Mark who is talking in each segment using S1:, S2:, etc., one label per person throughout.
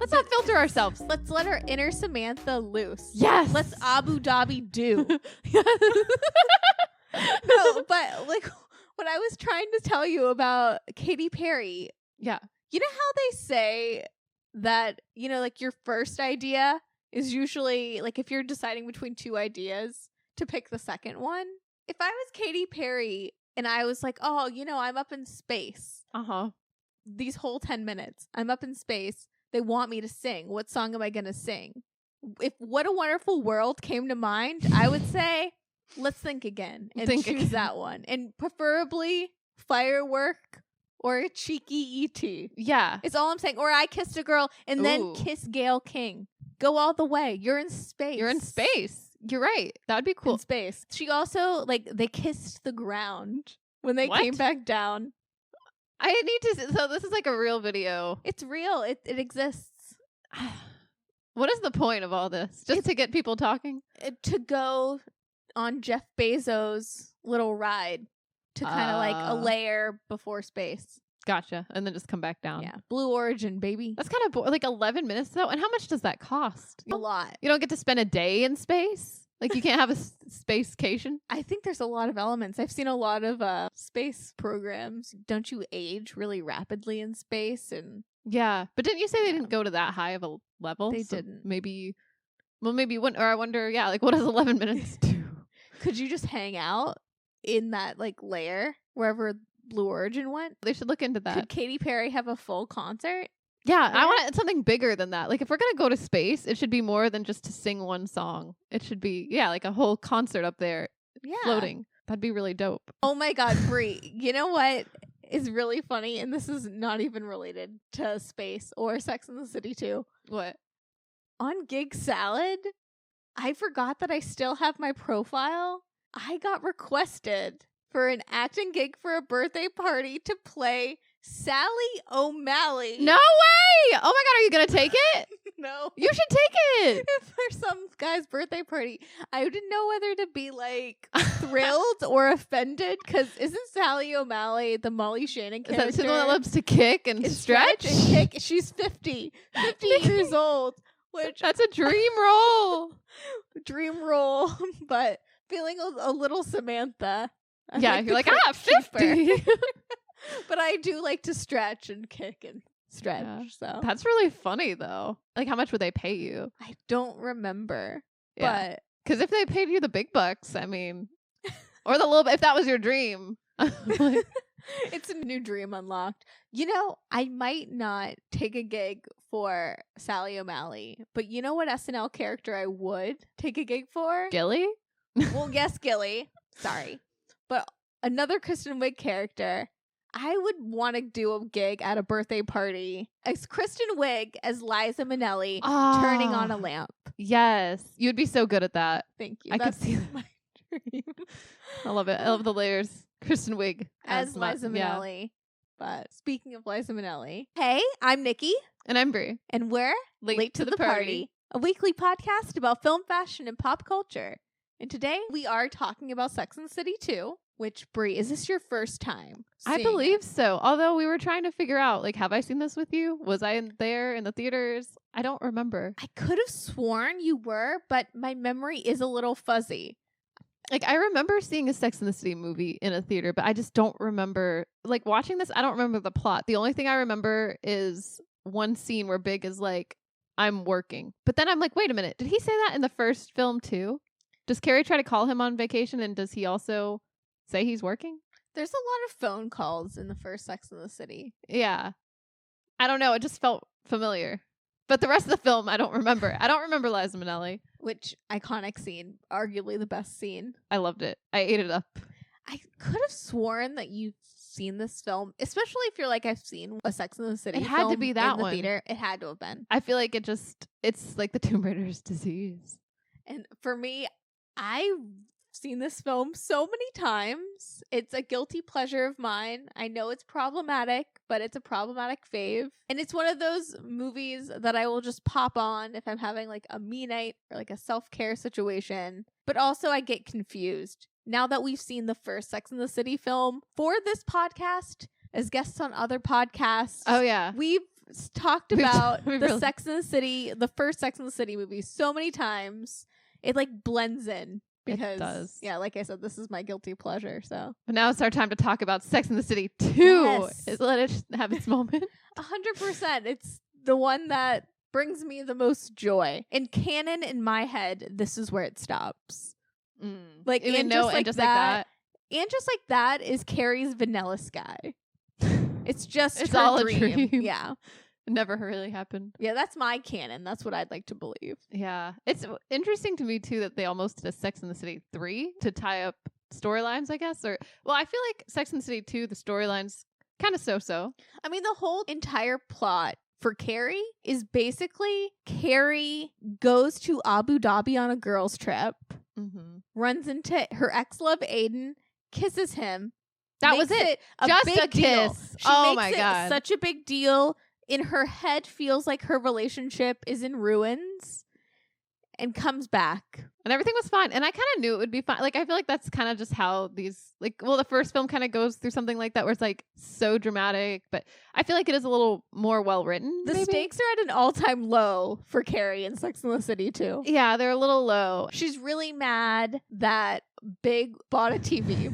S1: Let's not filter ourselves.
S2: Let's let our inner Samantha loose.
S1: Yes.
S2: Let's Abu Dhabi do. No, but like what I was trying to tell you about Katy Perry.
S1: Yeah.
S2: You know how they say that, you know, like your first idea is usually like if you're deciding between two ideas to pick the second one? If I was Katy Perry and I was like, oh, you know, I'm up in space. These whole 10 minutes, I'm up in space. They want me to sing. What song am I going to sing? If What a Wonderful World came to mind, I would say, let's think again and choose that one. And preferably Firework or a cheeky E.T.
S1: Yeah.
S2: It's all I'm saying. Or I Kissed a Girl and then Kiss Gayle King. Go all the way. You're in space.
S1: You're in space. You're right. That would be cool.
S2: In space. She also, like, they kissed the ground when they came back down.
S1: I need to. So this is like a real video.
S2: It's real. It exists.
S1: What is the point of all this? Just to get people talking?
S2: To go on Jeff Bezos' little ride to kind of like a layer before space.
S1: Gotcha. And then just come back down.
S2: Yeah. Blue Origin, baby.
S1: That's kind of like 11 minutes though. And how much does that cost?
S2: A lot.
S1: You don't get to spend a day in space? Like you can't have a spacecation?
S2: I think there's a lot of elements. I've seen a lot of space programs. Don't you age really rapidly in space? And
S1: yeah. But didn't you say they didn't go to that high of a level?
S2: They didn't.
S1: Maybe, well, maybe when, or I wonder, yeah, like what does 11 minutes do?
S2: Could you just hang out in that like layer wherever Blue Origin went?
S1: They should look into that.
S2: Could Katy Perry have a full concert?
S1: Yeah, I want something bigger than that. Like, if we're going to go to space, it should be more than just to sing one song. It should be, yeah, like a whole concert up there floating. That'd be really dope.
S2: Oh my God, Brie. You know what is really funny? And this is not even related to space or Sex and the City too.
S1: What?
S2: On Gig Salad, I forgot that I still have my profile. I got requested for an acting gig for a birthday party to play Sally O'Malley.
S1: No way! Oh my God, are you going to take it?
S2: No.
S1: You should take it.
S2: For some guy's birthday party. I didn't know whether to be like thrilled or offended because isn't Sally O'Malley the Molly Shannon character?
S1: Is that the one that loves to kick and stretch?
S2: And kick. She's 50 years old. Which
S1: that's a dream role.
S2: Dream role, but feeling a little Samantha.
S1: Yeah, you're like, 50.
S2: But I do like to stretch and kick and stretch. Yeah. So
S1: that's really funny, though. Like, how much would they pay you?
S2: I don't remember.
S1: Yeah.
S2: But
S1: because if they paid you the big bucks, I mean, or the little bit, if that was your dream,
S2: it's a new dream unlocked. You know, I might not take a gig for Sally O'Malley, but you know what SNL character I would take a gig for?
S1: Gilly?
S2: Well, yes, Gilly. Sorry. But another Kristen Wiig character. I would want to do a gig at a birthday party as Kristen Wiig as Liza Minelli turning on a lamp.
S1: Yes. You'd be so good at that.
S2: Thank you.
S1: I could see
S2: my dream.
S1: I love it. I love the layers. Kristen Wiig
S2: as Liza Minelli. Yeah. But speaking of Liza Minelli, hey, I'm Nikki.
S1: And I'm Brie.
S2: And we're Late to the Party, a weekly podcast about film, fashion, and pop culture. And today we are talking about Sex and the City 2. Which, Brie, is this your first time seeing
S1: I believe so. Although we were trying to figure out, like, have I seen this with you? Was I there in the theaters? I don't remember.
S2: I could have sworn you were, but my memory is a little fuzzy.
S1: Like, I remember seeing a Sex and the City movie in a theater, but I just don't remember. Like, watching this, I don't remember the plot. The only thing I remember is one scene where Big is like, I'm working. But then I'm like, wait a minute. Did he say that in the first film, too? Does Carrie try to call him on vacation, and does he also say he's working?
S2: There's a lot of phone calls in the first Sex and the City.
S1: Yeah. I don't know. It just felt familiar. But the rest of the film, I don't remember. I don't remember Liza Minnelli.
S2: Which iconic scene. Arguably the best scene.
S1: I loved it. I ate it up.
S2: I could have sworn that you've seen this film, especially if you're like, I've seen a Sex and the City
S1: film. It had to be that
S2: in the
S1: one.
S2: Theater. It had to have been.
S1: I feel like it's like the Tomb Raider's disease.
S2: And for me, I've seen this film so many times. It's a guilty pleasure of mine. I know it's problematic, but it's a problematic fave. And it's one of those movies that I will just pop on if I'm having like a me night or like a self-care situation. But also I get confused. Now that we've seen the first Sex and the City film for this podcast, as guests on other podcasts.
S1: Oh, yeah.
S2: We've talked about
S1: we
S2: the
S1: really-
S2: Sex and the City, the first Sex and the City movie so many times. It like blends in because,
S1: It does.
S2: yeah, like I said, this is my guilty pleasure. So
S1: But now it's our time to talk about Sex and the City 2.
S2: Yes.
S1: Let it have its moment.
S2: 100%, it's the one that brings me the most joy. In canon, in my head, this is where it stops. Like,
S1: Even
S2: and
S1: though,
S2: just
S1: and
S2: like
S1: just
S2: that, and just like that is Carrie's Vanilla Sky. It's just
S1: It's
S2: her
S1: all a
S2: dream.
S1: dream.
S2: Yeah.
S1: It never really happened.
S2: Yeah, that's my canon. That's what I'd like to believe.
S1: Yeah. It's interesting to me, too, that they almost did a Sex and the City 3 to tie up storylines, I guess. Or, well, I feel like Sex and the City 2, the storylines kind of so-so.
S2: I mean, the whole entire plot for Carrie is basically Carrie goes to Abu Dhabi on a girls' trip, runs into her ex-love Aiden, kisses him.
S1: That was
S2: makes
S1: it.
S2: A
S1: Just
S2: big
S1: a
S2: deal.
S1: kiss.
S2: She
S1: Oh
S2: makes
S1: my
S2: it
S1: God.
S2: such a big deal. In her head, feels like her relationship is in ruins, and comes back.
S1: And everything was fine. And I kind of knew it would be fine. Like, I feel like that's kind of just how these, like, well, the first film kind of goes through something like that where it's like so dramatic, but I feel like it is a little more well written.
S2: The stakes are at an all-time low for Carrie in Sex and the City too.
S1: Yeah, they're a little low.
S2: She's really mad that Big bought a TV.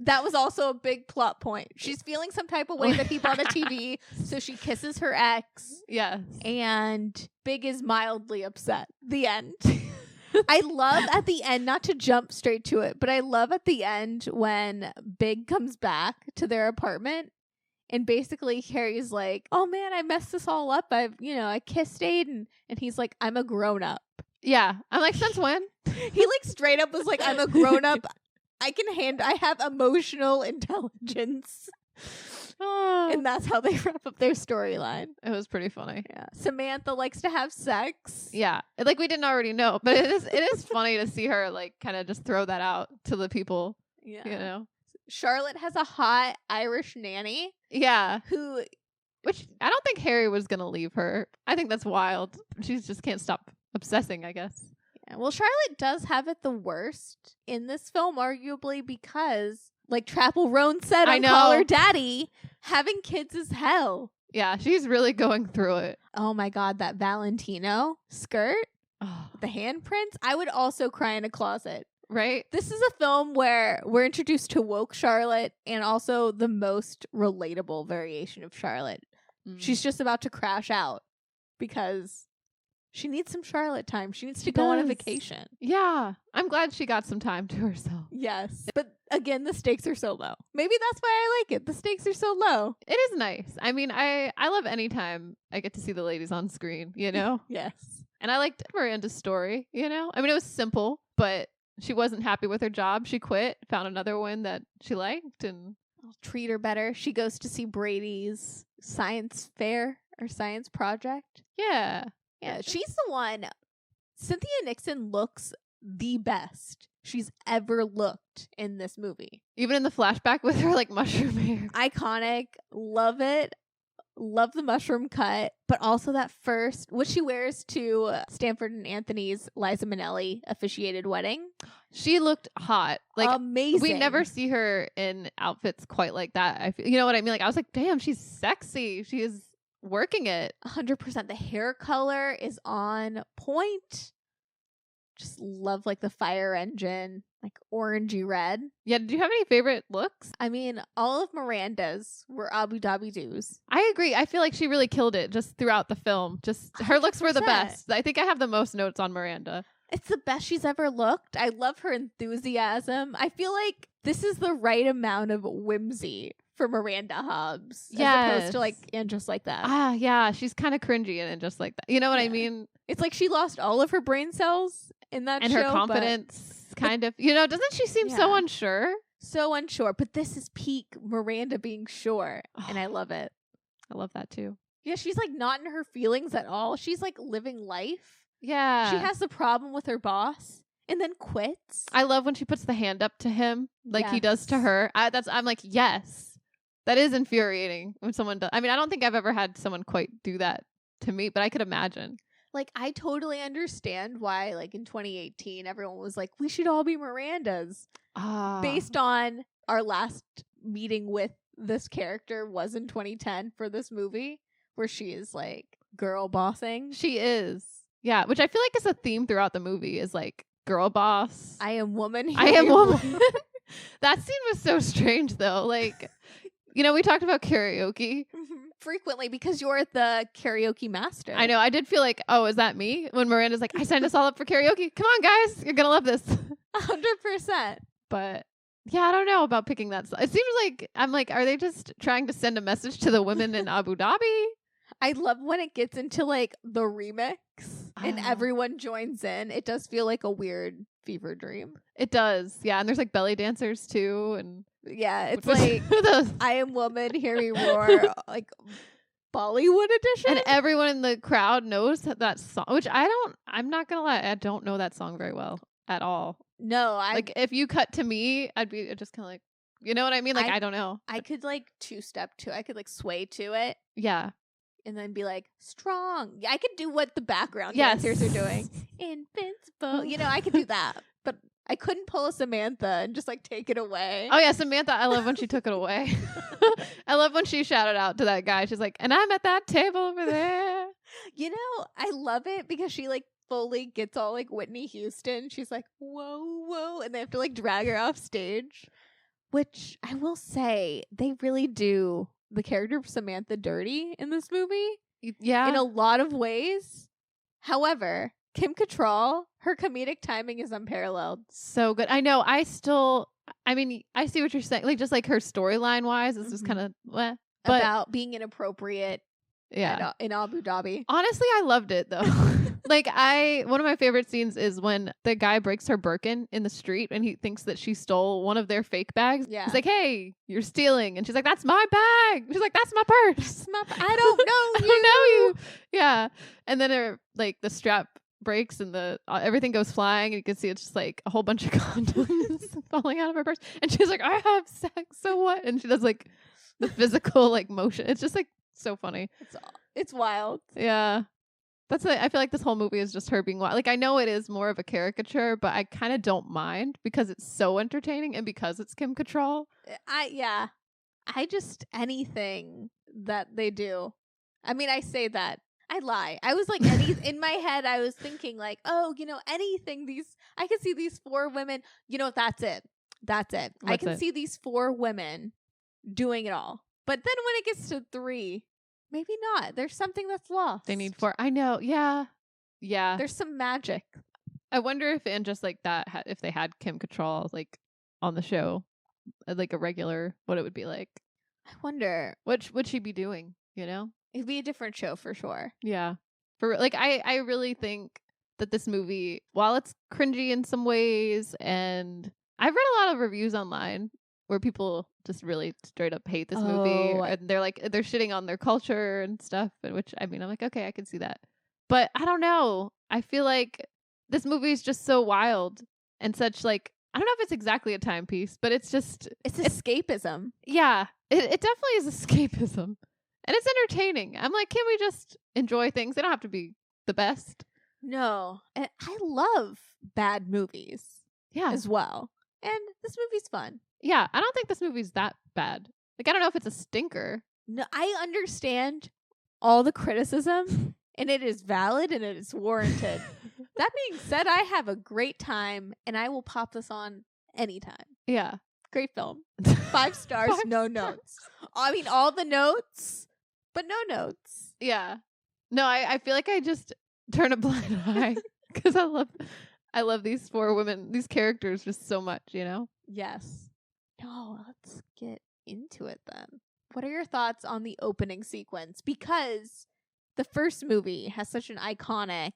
S2: That was also a big plot point. She's feeling some type of way that he bought a TV, so she kisses her ex.
S1: Yes.
S2: And Big is mildly upset. The end. I love at the end, not to jump straight to it, but I love at the end when Big comes back to their apartment and basically Carrie's like, oh man, I messed this all up. I kissed Aiden. And he's like, I'm a grown up.
S1: Yeah. I'm like, since when?
S2: He like straight up was like, I'm a grown up. I have emotional intelligence.
S1: Oh.
S2: And that's how they wrap up their storyline.
S1: It was pretty funny.
S2: Yeah. Samantha likes to have sex.
S1: Yeah. Like, we didn't already know, but it is funny to see her, like, kind of just throw that out to the people,
S2: Yeah.
S1: you know?
S2: Charlotte has a hot Irish nanny
S1: Yeah.
S2: who,
S1: Which I don't think Harry was going to leave her. I think that's wild. She just can't stop obsessing, I guess.
S2: yeah, well, Charlotte does have it the worst in this film, arguably because, like Trapple Roan said
S1: I
S2: on
S1: know.
S2: Call Her Daddy, having kids is hell.
S1: Yeah, she's really going through it.
S2: Oh my God, that Valentino skirt
S1: Oh,
S2: with the handprints. I would also cry in a closet.
S1: right?
S2: This is a film where we're introduced to woke Charlotte and also the most relatable variation of Charlotte. She's just about to crash out because she needs some Charlotte time. She needs to go on a
S1: does.
S2: vacation.
S1: Yeah. I'm glad she got some time to herself.
S2: Yes. But again, the stakes are so low. Maybe that's why I like it. The stakes are so low.
S1: It is nice. I mean, I love any time I get to see the ladies on screen, you know?
S2: Yes.
S1: And I liked Miranda's story, you know? I mean, it was simple, but she wasn't happy with her job. She quit, found another one that she liked, and
S2: I'll treat her better. She goes to see Brady's science fair or science project.
S1: yeah.
S2: Yeah, she's the one. Cynthia Nixon looks the best she's ever looked in this movie.
S1: Even in the flashback with her, like, mushroom hair.
S2: Iconic. Love it. Love the mushroom cut. But also that first, what she wears to Stanford and Anthony's Liza Minelli officiated wedding.
S1: She looked hot. Like,
S2: amazing.
S1: we never see her in outfits quite like that. I feel, you know what I mean? Like, I was like, damn, she's sexy. She is working it.
S2: 100%. The hair color is on point. Just love like the fire engine, like orangey red.
S1: Yeah. Did you have any favorite looks?
S2: I mean, all of Miranda's were Abu Dhabi doos.
S1: I agree. I feel like she really killed it just throughout the film. Just her looks were the
S2: 100%.
S1: best. I think I have the most notes on Miranda.
S2: It's the best she's ever looked. I love her enthusiasm. I feel like this is the right amount of whimsy for Miranda Hobbs. As opposed to like, and just like that.
S1: Ah, yeah. She's kind of cringy and just like that. You know what I
S2: Yeah.
S1: mean?
S2: It's like she lost all of her brain cells in that
S1: And
S2: show.
S1: her
S2: but
S1: confidence, kind of. You know, doesn't she seem so
S2: Yeah.
S1: unsure?
S2: so unsure. But this is peak Miranda being sure. And I love it.
S1: I love that too.
S2: Yeah, she's like not in her feelings at all. She's like living life.
S1: Yeah.
S2: She has the problem with her boss and then quits.
S1: I love when she puts the hand up to him like he does to
S2: Yes.
S1: her. I'm like, yes. That is infuriating when someone does. I mean, I don't think I've ever had someone quite do that to me, but I could imagine.
S2: Like, I totally understand why, like, in 2018, everyone was like, we should all be Mirandas.
S1: Ah.
S2: Based on our last meeting with this character was in 2010 for this movie. where she is like girl bossing.
S1: She is. Yeah, which I feel like is a theme throughout the movie is like girl boss.
S2: I am woman.
S1: I am woman. That scene was so strange though. Like, you know, we talked about karaoke.
S2: Frequently because you're the karaoke master.
S1: I know. I did feel like, oh, is that me? When Miranda's like, I signed us all up for karaoke. Come on, guys. You're going to love this.
S2: 100%.
S1: But yeah, I don't know about picking that. It seems like, I'm like, are they just trying to send a message to the women in Abu Dhabi?
S2: I love when it gets into like the remix and everyone joins in. It does feel like a weird fever dream.
S1: It does. Yeah. And there's like belly dancers too. And
S2: yeah, it's like I Am Woman, Hear Me Roar, like Bollywood edition.
S1: And everyone in the crowd knows that song, which I'm not going to lie, I don't know that song very well at all.
S2: No,
S1: like if you cut to me, I'd be just kind of like, you know what I mean? Like, I don't know.
S2: I could like two-step to I could like sway to it.
S1: Yeah.
S2: And then be like, strong. Yeah, I could do what the background dancers are doing. Invincible. You know, I could do that. But I couldn't pull a Samantha and just like take it away.
S1: Oh yeah, Samantha, I love when she took it away. I love when she shouted out to that guy. She's like, and I'm at that table over there.
S2: You know, I love it because she like fully gets all like Whitney Houston. She's like, whoa, whoa. And they have to like drag her off stage. Which I will say, they really do the character of Samantha dirty in this movie.
S1: Yeah.
S2: In a lot of ways. However, Kim Cattrall, her comedic timing is unparalleled.
S1: So good. I know. I mean, I see what you're saying. Like, just like her storyline wise, it's just kind of but
S2: about being inappropriate.
S1: Yeah.
S2: In Abu Dhabi.
S1: Honestly, I loved it though. Like one of my favorite scenes is when the guy breaks her Birkin in the street and he thinks that she stole one of their fake bags.
S2: Yeah.
S1: He's like, hey, you're stealing. And she's like, that's my bag. She's like, that's my purse.
S2: I don't know you.
S1: I don't know you. Yeah. And then the strap breaks and everything goes flying and you can see it's just like a whole bunch of condoms falling out of her purse. And she's like, I have sex. So what? And she does like the physical like motion. It's just like so funny.
S2: It's wild.
S1: Yeah. I feel like this whole movie is just her being wild. Like, I know it is more of a caricature, but I kind of don't mind because it's so entertaining and because it's Kim Cattrall.
S2: I just anything that they do. I mean, I say that. I lie. I was like, in my head, I was thinking like, oh, you know, anything. I can see these 4 women. You know, that's it. I can see these 4 women doing it all. But then when it gets to 3, maybe not. There's something that's lost.
S1: They need 4. I know. Yeah. Yeah.
S2: There's some magic.
S1: I wonder if in just like that, if they had Kim Cattrall like on the show, like a regular, what it would be like.
S2: I wonder.
S1: What would she be doing? You know?
S2: It'd be a different show for sure.
S1: Yeah. I really think that this movie, while it's cringy in some ways, and I've read a lot of reviews online where people just really straight up hate this movie and they're shitting on their culture and stuff, which I mean, I'm like, okay, I can see that. But I don't know. I feel like this movie is just so wild and such like, I don't know if it's exactly a timepiece, but it's
S2: escapism.
S1: Yeah, it definitely is escapism. And it's entertaining. I'm like, can we just enjoy things? They don't have to be the best.
S2: No. And I love bad movies as well. And this movie's fun.
S1: Yeah, I don't think this movie's that bad. Like, I don't know if it's a stinker.
S2: No, I understand all the criticism, and it is valid and it is warranted. That being said, I have a great time, and I will pop this on anytime.
S1: Yeah.
S2: Great film. 5 stars, no notes. I mean, all the notes, but no notes.
S1: Yeah. No, I feel like I just turn a blind eye because I love these 4 women, these characters just so much, you know?
S2: Yes. No, let's get into it then. What are your thoughts on the opening sequence? Because the first movie has such an iconic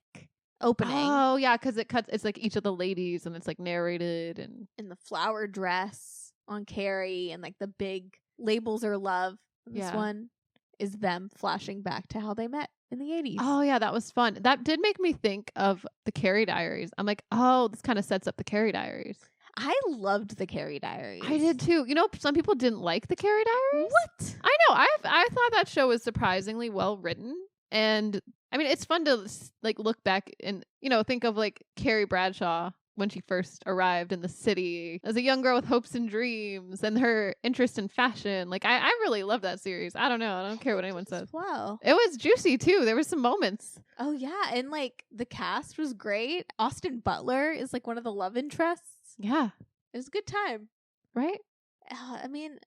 S2: opening.
S1: Oh, yeah, because it's like each of the ladies and it's like narrated and
S2: the flower dress on Carrie and like the big labels are love. This one is them flashing back to how they met in the 80s.
S1: Oh, yeah, that was fun. That did make me think of the Carrie Diaries. I'm like, oh, this kind of sets up the Carrie Diaries.
S2: I loved the Carrie Diaries.
S1: I did too. You know, some people didn't like the Carrie Diaries.
S2: What?
S1: I know. I thought that show was surprisingly well written. And I mean, it's fun to like look back and, you know, think of like Carrie Bradshaw when she first arrived in the city as a young girl with hopes and dreams and her interest in fashion. Like, I really love that series. I don't know. I don't care what anyone says.
S2: Wow.
S1: It was juicy, too. There were some moments.
S2: Oh, yeah. And, like, the cast was great. Austin Butler is, like, one of the love interests.
S1: Yeah.
S2: It was a good time.
S1: Right?
S2: I mean,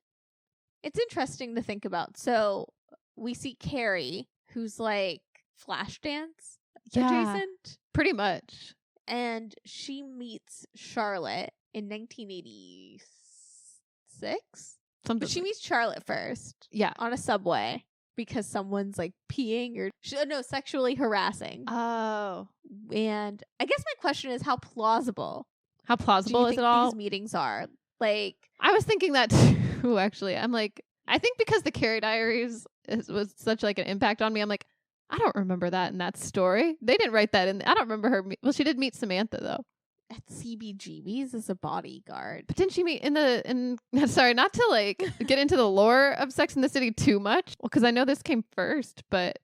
S2: it's interesting to think about. So we see Carrie, who's, like, Flashdance adjacent.
S1: Pretty much.
S2: And she meets Charlotte in 1986. But she meets Charlotte first.
S1: Yeah.
S2: On a subway because someone's like peeing or sexually harassing.
S1: Oh.
S2: And I guess my question is how plausible
S1: is it all?
S2: These meetings are? Like,
S1: I was thinking that too, actually. I'm like, I think because the Carrie Diaries was such like an impact on me, I'm like, I don't remember that in that story. They didn't write that in. I don't remember her. Well, she did meet Samantha though.
S2: At CBGB's as a bodyguard.
S1: But didn't she meet sorry, not to like get into the lore of Sex and the City too much. Well, because I know this came first, but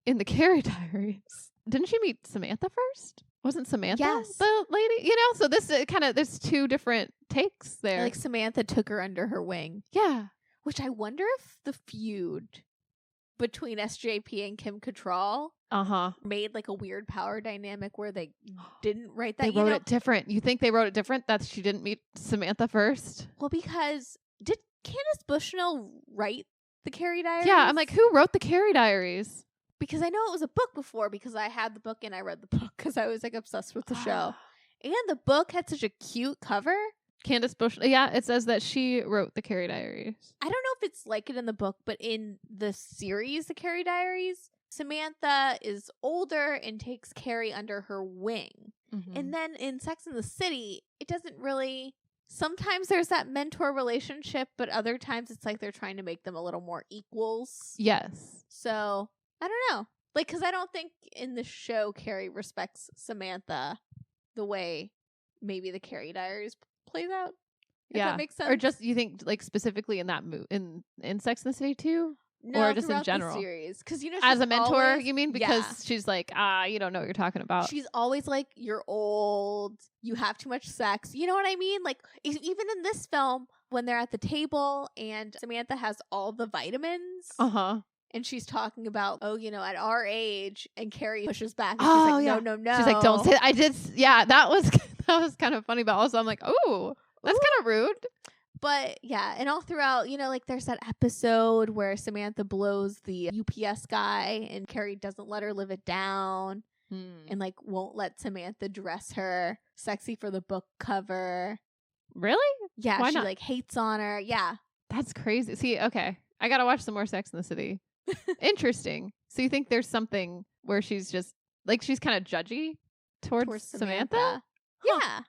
S1: in the Carrie Diaries, didn't she meet Samantha first? Wasn't Samantha the lady? You know, so this there's two different takes there.
S2: Like Samantha took her under her wing.
S1: Yeah.
S2: Which I wonder if the feud between SJP and Kim Cattrall made like a weird power dynamic where they didn't write that.
S1: They wrote it different. You think they wrote it different that she didn't meet Samantha first?
S2: Well, because did Candace Bushnell write the Carrie Diaries?
S1: Yeah, I'm like, who wrote the Carrie Diaries?
S2: Because I know it was a book before because I had the book and I read the book because I was like obsessed with the show. And the book had such a cute cover.
S1: Candace Bushnell. Yeah, it says that she wrote the Carrie Diaries.
S2: I don't know if it's like it in the book, but in the series, the Carrie Diaries, Samantha is older and takes Carrie under her wing. Mm-hmm. And then in Sex and the City, it doesn't really... Sometimes there's that mentor relationship, but other times it's like they're trying to make them a little more equals.
S1: Yes.
S2: So, I don't know. Like, because I don't think in the show Carrie respects Samantha the way maybe the Carrie Diaries plays out. If that makes sense.
S1: Or just you think like specifically in that in Sex and the City too?
S2: No,
S1: or just in general?
S2: The series. Because
S1: as a mentor, you mean? Because she's like, you don't know what you're talking about.
S2: She's always like, you're old, you have too much sex. You know what I mean? Like even in this film, when they're at the table and Samantha has all the vitamins. And she's talking about, at our age, and Carrie pushes back. And she's like, no.
S1: She's like, don't say that. I did. Yeah, that was kind of funny. But also I'm like, oh, that's kind of rude.
S2: But yeah, and all throughout, like there's that episode where Samantha blows the UPS guy and Carrie doesn't let her live it down and like won't let Samantha dress her sexy for the book cover.
S1: Really?
S2: Yeah,
S1: Why
S2: she
S1: not?
S2: like hates on her. Yeah.
S1: That's crazy. See, okay. I got to watch some more Sex in the City. Interesting. So you think there's something where she's just like she's kind of judgy towards Samantha?
S2: Yeah.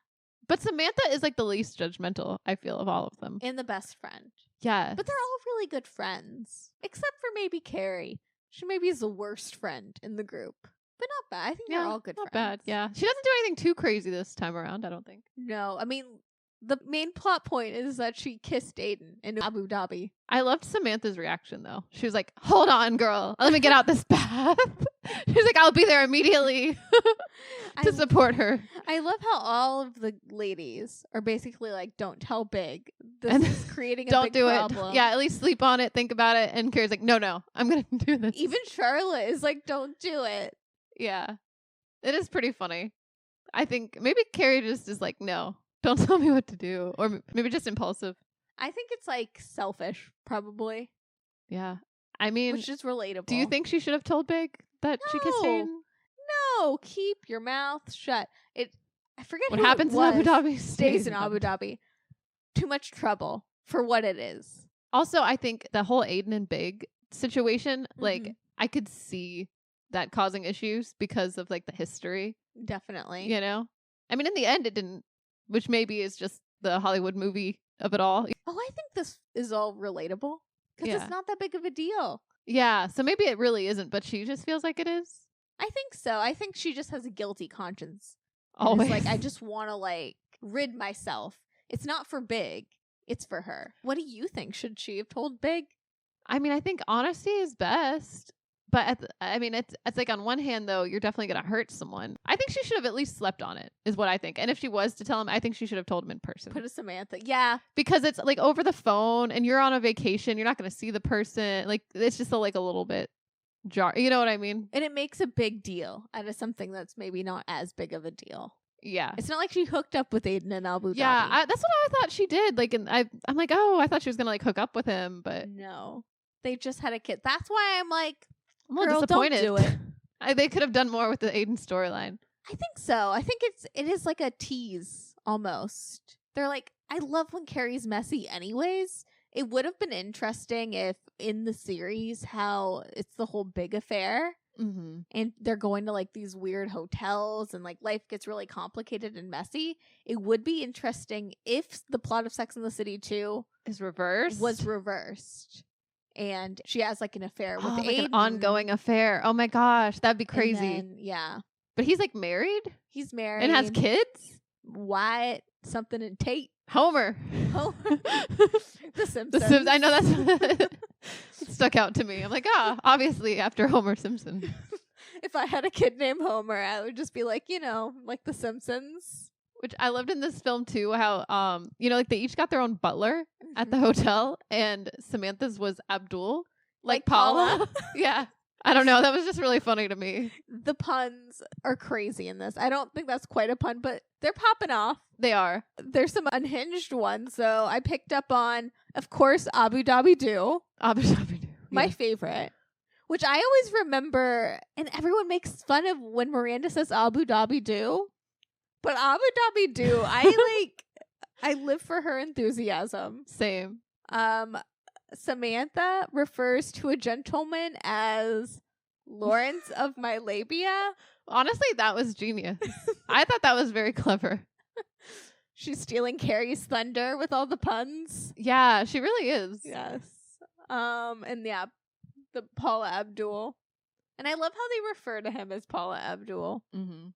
S1: But Samantha is like the least judgmental, I feel, of all of them.
S2: And the best friend.
S1: Yeah.
S2: But they're all really good friends. Except for maybe Carrie. She maybe is the worst friend in the group. But not bad. I think they're all good friends.
S1: Not bad, yeah. She doesn't do anything too crazy this time around, I don't think.
S2: No. I mean, the main plot point is that she kissed Aiden in Abu Dhabi.
S1: I loved Samantha's reaction, though. She was like, hold on, girl. Let me get out this bath. She's like, I'll be there immediately to support her.
S2: I love how all of the ladies are basically like, don't tell Big. This is creating a big problem.
S1: It. Yeah, at least sleep on it, think about it. And Carrie's like, no, I'm going to do this.
S2: Even Charlotte is like, don't do it.
S1: Yeah. It is pretty funny. I think maybe Carrie just is like, no. Don't tell me what to do. Or maybe just impulsive.
S2: I think it's like selfish, probably.
S1: Yeah. I mean,
S2: which is relatable.
S1: Do you think she should have told Big that she kissed Aiden?
S2: No, keep your mouth shut. I forget
S1: what happens in Abu Dhabi
S2: stays in Abu Dhabi. Too much trouble for what it is.
S1: Also, I think the whole Aiden and Big situation, like I could see that causing issues because of like the history.
S2: Definitely.
S1: You know? I mean, in the end, it didn't. Which maybe is just the Hollywood movie of it all.
S2: Oh, I think this is all relatable. Because it's not that big of a deal.
S1: Yeah, so maybe it really isn't, but she just feels like it is.
S2: I think so. I think she just has a guilty conscience.
S1: Always.
S2: Like, I just want to, like, rid myself. It's not for Big. It's for her. What do you think? Should she have told Big?
S1: I mean, I think honesty is best. But it's like on one hand though, you're definitely gonna hurt someone. I think she should have at least slept on it, is what I think. And if she was to tell him, I think she should have told him in person.
S2: Put a Samantha. Yeah.
S1: Because it's like over the phone and you're on a vacation, you're not gonna see the person. Like it's just a little bit jar. You know what I mean?
S2: And it makes a big deal out of something that's maybe not as big of a deal.
S1: Yeah.
S2: It's not like she hooked up with Aiden in Abu Dhabi.
S1: Yeah, that's what I thought she did. Like, and I'm like, oh, I thought she was gonna like hook up with him, but
S2: no, they just had a kid. That's why I'm like,
S1: I'm a little
S2: girl,
S1: disappointed.
S2: Don't do it.
S1: They could have done more with the Aiden storyline.
S2: I think so. I think it is like a tease almost. They're like, I love when Carrie's messy anyways. It would have been interesting if in the series how it's the whole big affair.
S1: Mm-hmm.
S2: And they're going to like these weird hotels and like life gets really complicated and messy. It would be interesting if the plot of Sex and the City 2
S1: is reversed.
S2: Was reversed. And she has like an affair with Aiden.
S1: Like an ongoing affair. Oh my gosh, that'd be crazy.
S2: Then, yeah.
S1: But he's like married?
S2: He's married.
S1: And has kids?
S2: Wyatt, something and Tate.
S1: Homer.
S2: The Simpsons.
S1: The Sims. I know that's it stuck out to me. I'm like, obviously after Homer Simpson.
S2: If I had a kid named Homer, I would just be like, like The Simpsons.
S1: Which I loved in this film too, how like they each got their own butler at the hotel, and Samantha's was Abdul, like Paula. Yeah. I don't know. That was just really funny to me.
S2: The puns are crazy in this. I don't think that's quite a pun, but they're popping off.
S1: They are.
S2: There's some unhinged ones. So I picked up on, of course, Abu Dhabi-doo.
S1: Abu Dhabi-doo.
S2: My favorite. Which I always remember, and everyone makes fun of when Miranda says Abu Dhabi-doo. But Abu Dhabi-doo, I live for her enthusiasm.
S1: Same.
S2: Samantha refers to a gentleman as Lawrence of my labia.
S1: Honestly, that was genius. I thought that was very clever.
S2: She's stealing Carrie's thunder with all the puns.
S1: Yeah, she really is.
S2: Yes. And yeah, the Paula Abdul. And I love how they refer to him as Paula Abdul.
S1: Mm-hmm.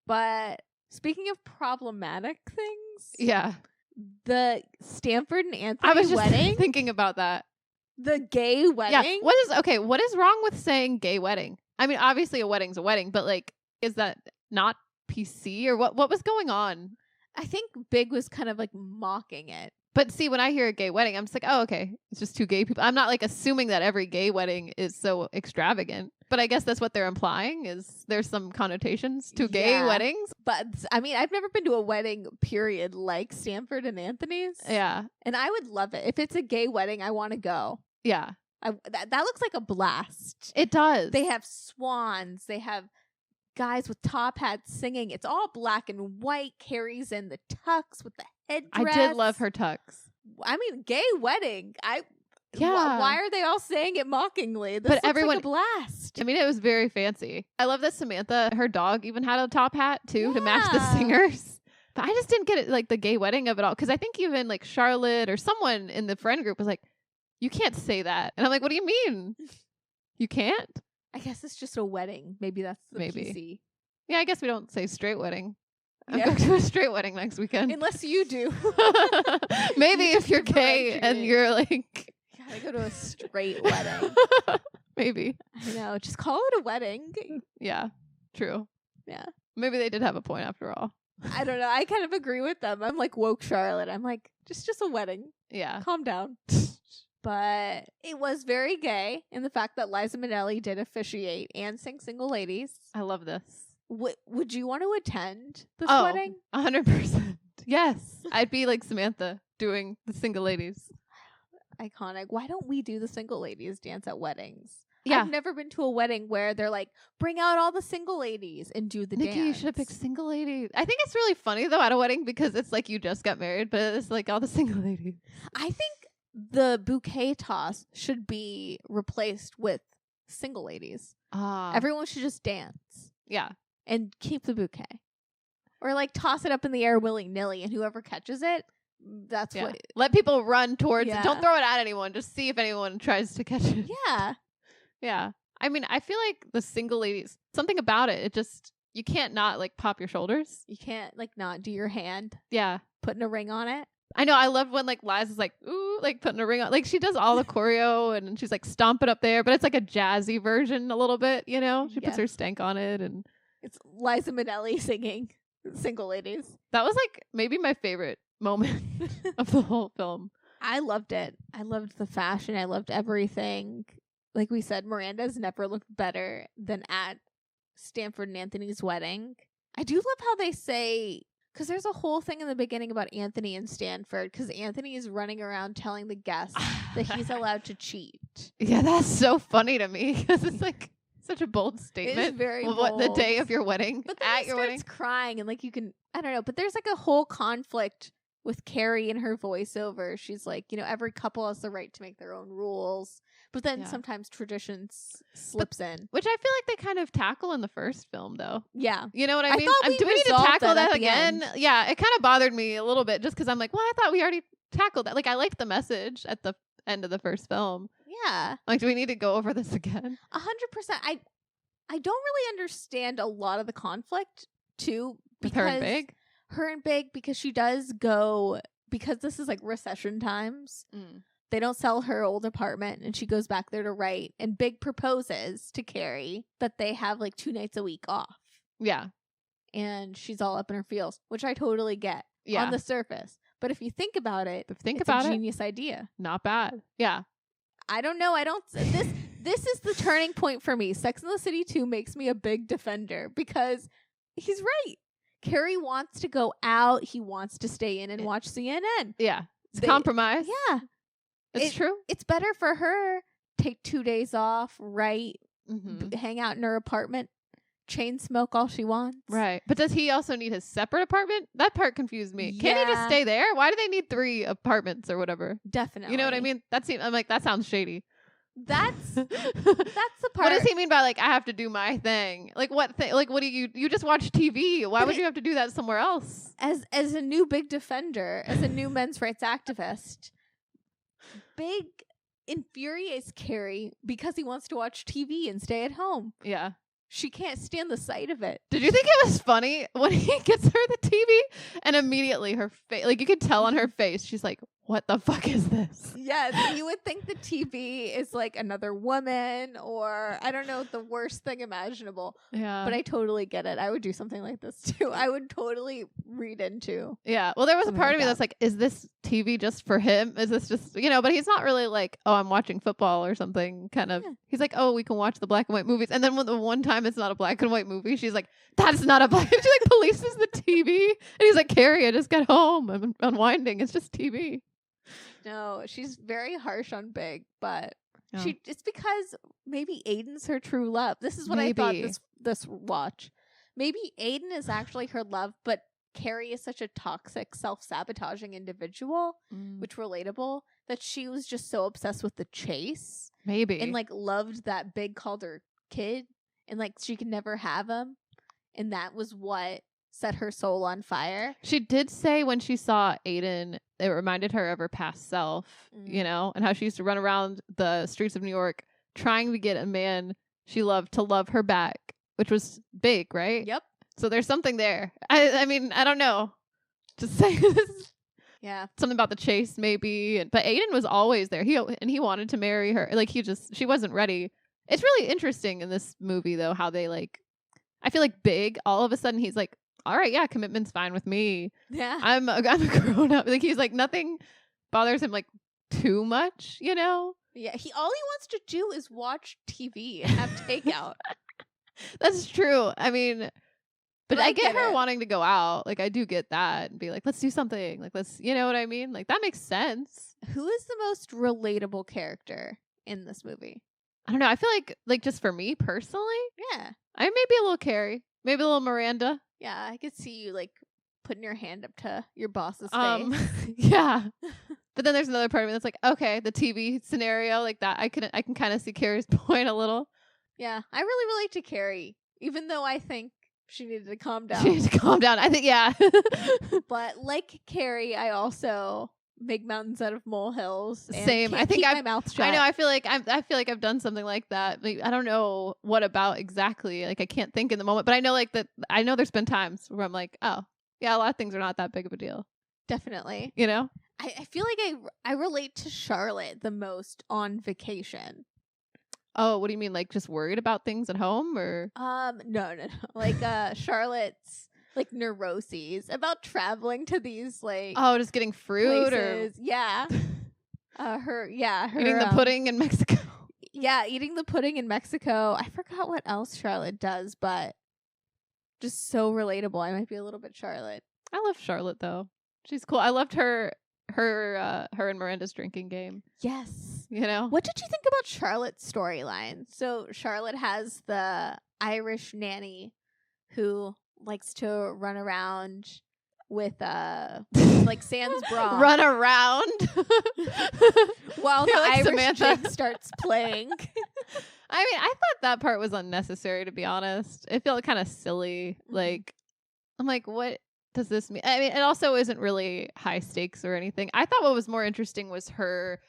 S2: But speaking of problematic things.
S1: Yeah.
S2: The Stanford and Anthony
S1: I was just
S2: wedding.
S1: thinking about that.
S2: The gay wedding.
S1: Yeah. What is wrong with saying gay wedding? I mean, obviously a wedding's a wedding, but like, is that not PC or what was going on?
S2: I think Big was kind of like mocking it.
S1: But see, when I hear a gay wedding, I'm just like, oh, okay. It's just two gay people. I'm not like assuming that every gay wedding is so extravagant. But I guess that's what they're implying is there's some connotations to gay weddings.
S2: But I mean, I've never been to a wedding, period, like Stanford and Anthony's.
S1: Yeah.
S2: And I would love it. If it's a gay wedding, I want to go.
S1: Yeah.
S2: That looks like a blast.
S1: It does.
S2: They have swans. They have guys with top hats singing. It's all black and white. Carrie's in the tux with the headdress.
S1: I did love her tux.
S2: I mean, gay wedding.
S1: Yeah.
S2: Why are they all saying it mockingly? This looks like a blast.
S1: I mean, it was very fancy. I love that Samantha, her dog, even had a top hat too to match the singers. But I just didn't get it, like the gay wedding of it all. Because I think even like Charlotte or someone in the friend group was like, you can't say that. And I'm like, what do you mean? You can't?
S2: I guess it's just a wedding. Maybe that's the PC.
S1: Yeah, I guess we don't say straight wedding. I'm going to a straight wedding next weekend.
S2: Unless you do.
S1: Maybe if you're gay and you're like...
S2: I go to a straight wedding.
S1: Maybe.
S2: I know. Just call it a wedding.
S1: Yeah. True.
S2: Yeah.
S1: Maybe they did have a point after all.
S2: I don't know. I kind of agree with them. I'm like woke Charlotte. I'm like, just a wedding.
S1: Yeah.
S2: Calm down. But it was very gay in the fact that Liza Minelli did officiate and sing Single Ladies.
S1: I love this.
S2: Would you want to attend this wedding?
S1: 100%. Yes. I'd be like Samantha doing the Single Ladies.
S2: Iconic. Why don't we do the Single Ladies dance at weddings?
S1: Yeah.
S2: I've never been to a wedding where they're like, bring out all the single ladies and do the
S1: Nikki,
S2: dance.
S1: you should have picked Single Ladies. I think it's really funny though at a wedding because it's like you just got married, but it's like all the single ladies.
S2: I think the bouquet toss should be replaced with single ladies. Everyone should just dance.
S1: Yeah.
S2: And keep the bouquet. Or like toss it up in the air willy-nilly and whoever catches it, that's what.
S1: Let people run towards it. Don't throw it at anyone. Just see if anyone tries to catch it.
S2: Yeah.
S1: Yeah. I mean, I feel like the single ladies, something about it, you can't not like pop your shoulders.
S2: You can't like not do your hand.
S1: Yeah.
S2: Putting a ring on it.
S1: I know. I love when like Liza's like, ooh, like putting a ring on. Like she does all the choreo and she's like stomping up there, but it's like a jazzy version a little bit, you know? She puts her stank on it and
S2: it's Liza Minelli singing Single Ladies.
S1: That was like maybe my favorite moment of the whole film.
S2: I loved it. I loved the fashion. I loved everything. Like we said, Miranda's never looked better than at Stanford and Anthony's wedding. I do love how they say, because there's a whole thing in the beginning about Anthony and Stanford, because Anthony is running around telling the guests that he's allowed to cheat.
S1: Yeah, that's so funny to me because it's like such a bold statement.
S2: It is very bold.
S1: What, the day of your wedding?
S2: But then
S1: at
S2: he
S1: your
S2: starts
S1: wedding?
S2: crying and like you can, I don't know, but there's like a whole conflict with Carrie and her voiceover. She's like, you know, every couple has the right to make their own rules. But then sometimes tradition slips in.
S1: Which I feel like they kind of tackle in the first film, though.
S2: Yeah.
S1: You know what I mean? Do we need to tackle that again? Yeah, it kind of bothered me a little bit just because I'm like, well, I thought we already tackled that. Like, I liked the message at the end of the first film.
S2: Yeah.
S1: Like, do we need to go over this again?
S2: 100%. I don't really understand a lot of the conflict, too.
S1: With her and Big?
S2: Her and Big, because she does go, because this is like recession times. They don't sell her old apartment and she goes back there to write. And Big proposes to Carrie that they have like 2 nights a week off.
S1: Yeah.
S2: And she's all up in her feels, which I totally get on the surface. But if you think about it, it's a genius idea.
S1: Not bad. Yeah.
S2: I don't know. This is the turning point for me. Sex and the City 2 makes me a big defender because he's right. Carrie wants to go out. He wants to stay in and watch CNN.
S1: Yeah. It's compromise.
S2: Yeah.
S1: It's true.
S2: It's better for her. Take 2 days off, write, hang out in her apartment, chain smoke all she wants.
S1: Right. But does he also need his separate apartment? That part confused me.
S2: Yeah.
S1: Can't he just stay there? Why do they need 3 apartments or whatever?
S2: Definitely.
S1: You know what I mean? I'm like, that sounds shady.
S2: That's the part.
S1: What does he mean by like, I have to do my thing? Like what thing? Like what do you just watch TV? Why would you have to do that somewhere else?
S2: As a new Big defender, as a new men's rights activist, Big infuriates Carrie because he wants to watch TV and stay at home.
S1: Yeah.
S2: She can't stand the sight of it.
S1: Did you think it was funny when he gets her the TV and immediately her face, like you could tell on her face, she's like, what the fuck is this?
S2: Yes, you would think the TV is like another woman or I don't know, the worst thing imaginable.
S1: Yeah.
S2: But I totally get it. I would do something like this too. I would totally read into.
S1: Yeah. Well, there was a part of me that's like, is this TV just for him? Is this just, but he's not really like, oh, I'm watching football or something kind of. Yeah. He's like, oh, we can watch the black and white movies. And then when the one time it's not a black and white movie, she's like, that's not a black. She like polices the TV. And he's like, Carrie, I just got home. I'm unwinding. It's just TV.
S2: No, she's very harsh on Big, but it's because maybe Aiden's her true love. This is what I thought this watch. Maybe Aiden is actually her love, but Carrie is such a toxic, self-sabotaging individual, which relatable, that she was just so obsessed with the chase.
S1: Maybe.
S2: And like loved that Big called her kid and like she could never have him. And that was what set her soul on fire.
S1: She did say when she saw Aiden, it reminded her of her past self, and how she used to run around the streets of New York trying to get a man she loved to love her back, which was Big, right?
S2: Yep.
S1: So there's something there. I mean, I don't know. Just saying this.
S2: Yeah. Something
S1: about the chase, maybe. But Aiden was always there. He wanted to marry her. Like, she wasn't ready. It's really interesting in this movie, though, how they, like, I feel like Big, all of a sudden, he's like, all right, yeah, commitment's fine with me.
S2: Yeah.
S1: I'm a grown up. Like, he's like, nothing bothers him, like, too much,
S2: Yeah. All he wants to do is watch TV and have takeout.
S1: That's true. I mean, but I get her wanting to go out. Like, I do get that and be like, let's do something. Like, you know what I mean? Like, that makes sense.
S2: Who is the most relatable character in this movie?
S1: I don't know. I feel like just for me personally.
S2: Yeah.
S1: Maybe a little Carrie. Maybe a little Miranda.
S2: Yeah, I could see you like putting your hand up to your boss's face.
S1: Yeah. But then there's another part of me that's like, okay, the TV scenario like that. I can kind of see Carrie's point a little.
S2: Yeah, I really relate to Carrie, even though I think she needed to calm down.
S1: She needed to calm down. I think, yeah.
S2: But like Carrie, I also make mountains out of molehills.
S1: Same. I think
S2: my mouth shut.
S1: I know. I feel like I've done something like that. Like, I don't know what about exactly. Like, I can't think in the moment, but I know like that. I know there's been times where I'm like, oh yeah, a lot of things are not that big of a deal.
S2: Definitely.
S1: You know?
S2: I feel like I relate to Charlotte the most on vacation.
S1: Oh, what do you mean? Like just worried about things at home or?
S2: No. Like Charlotte's like neuroses about traveling to these like
S1: Oh, just getting fruit
S2: places.
S1: or
S2: Yeah. Her
S1: eating the pudding in Mexico.
S2: Yeah, eating the pudding in Mexico. I forgot what else Charlotte does, but just so relatable. I might be a little bit Charlotte.
S1: I love Charlotte though. She's cool. I loved her and Miranda's drinking game.
S2: Yes.
S1: You know?
S2: What did you think about Charlotte's storyline? So Charlotte has the Irish nanny who likes to run around with like sans bra.
S1: Run around
S2: while the
S1: like
S2: Irish
S1: Samantha.
S2: jig starts playing.
S1: I mean, I thought that part was unnecessary, to be honest. It felt kind of silly. Like, I'm like, what does this mean? I mean, it also isn't really high stakes or anything. I thought what was more interesting was her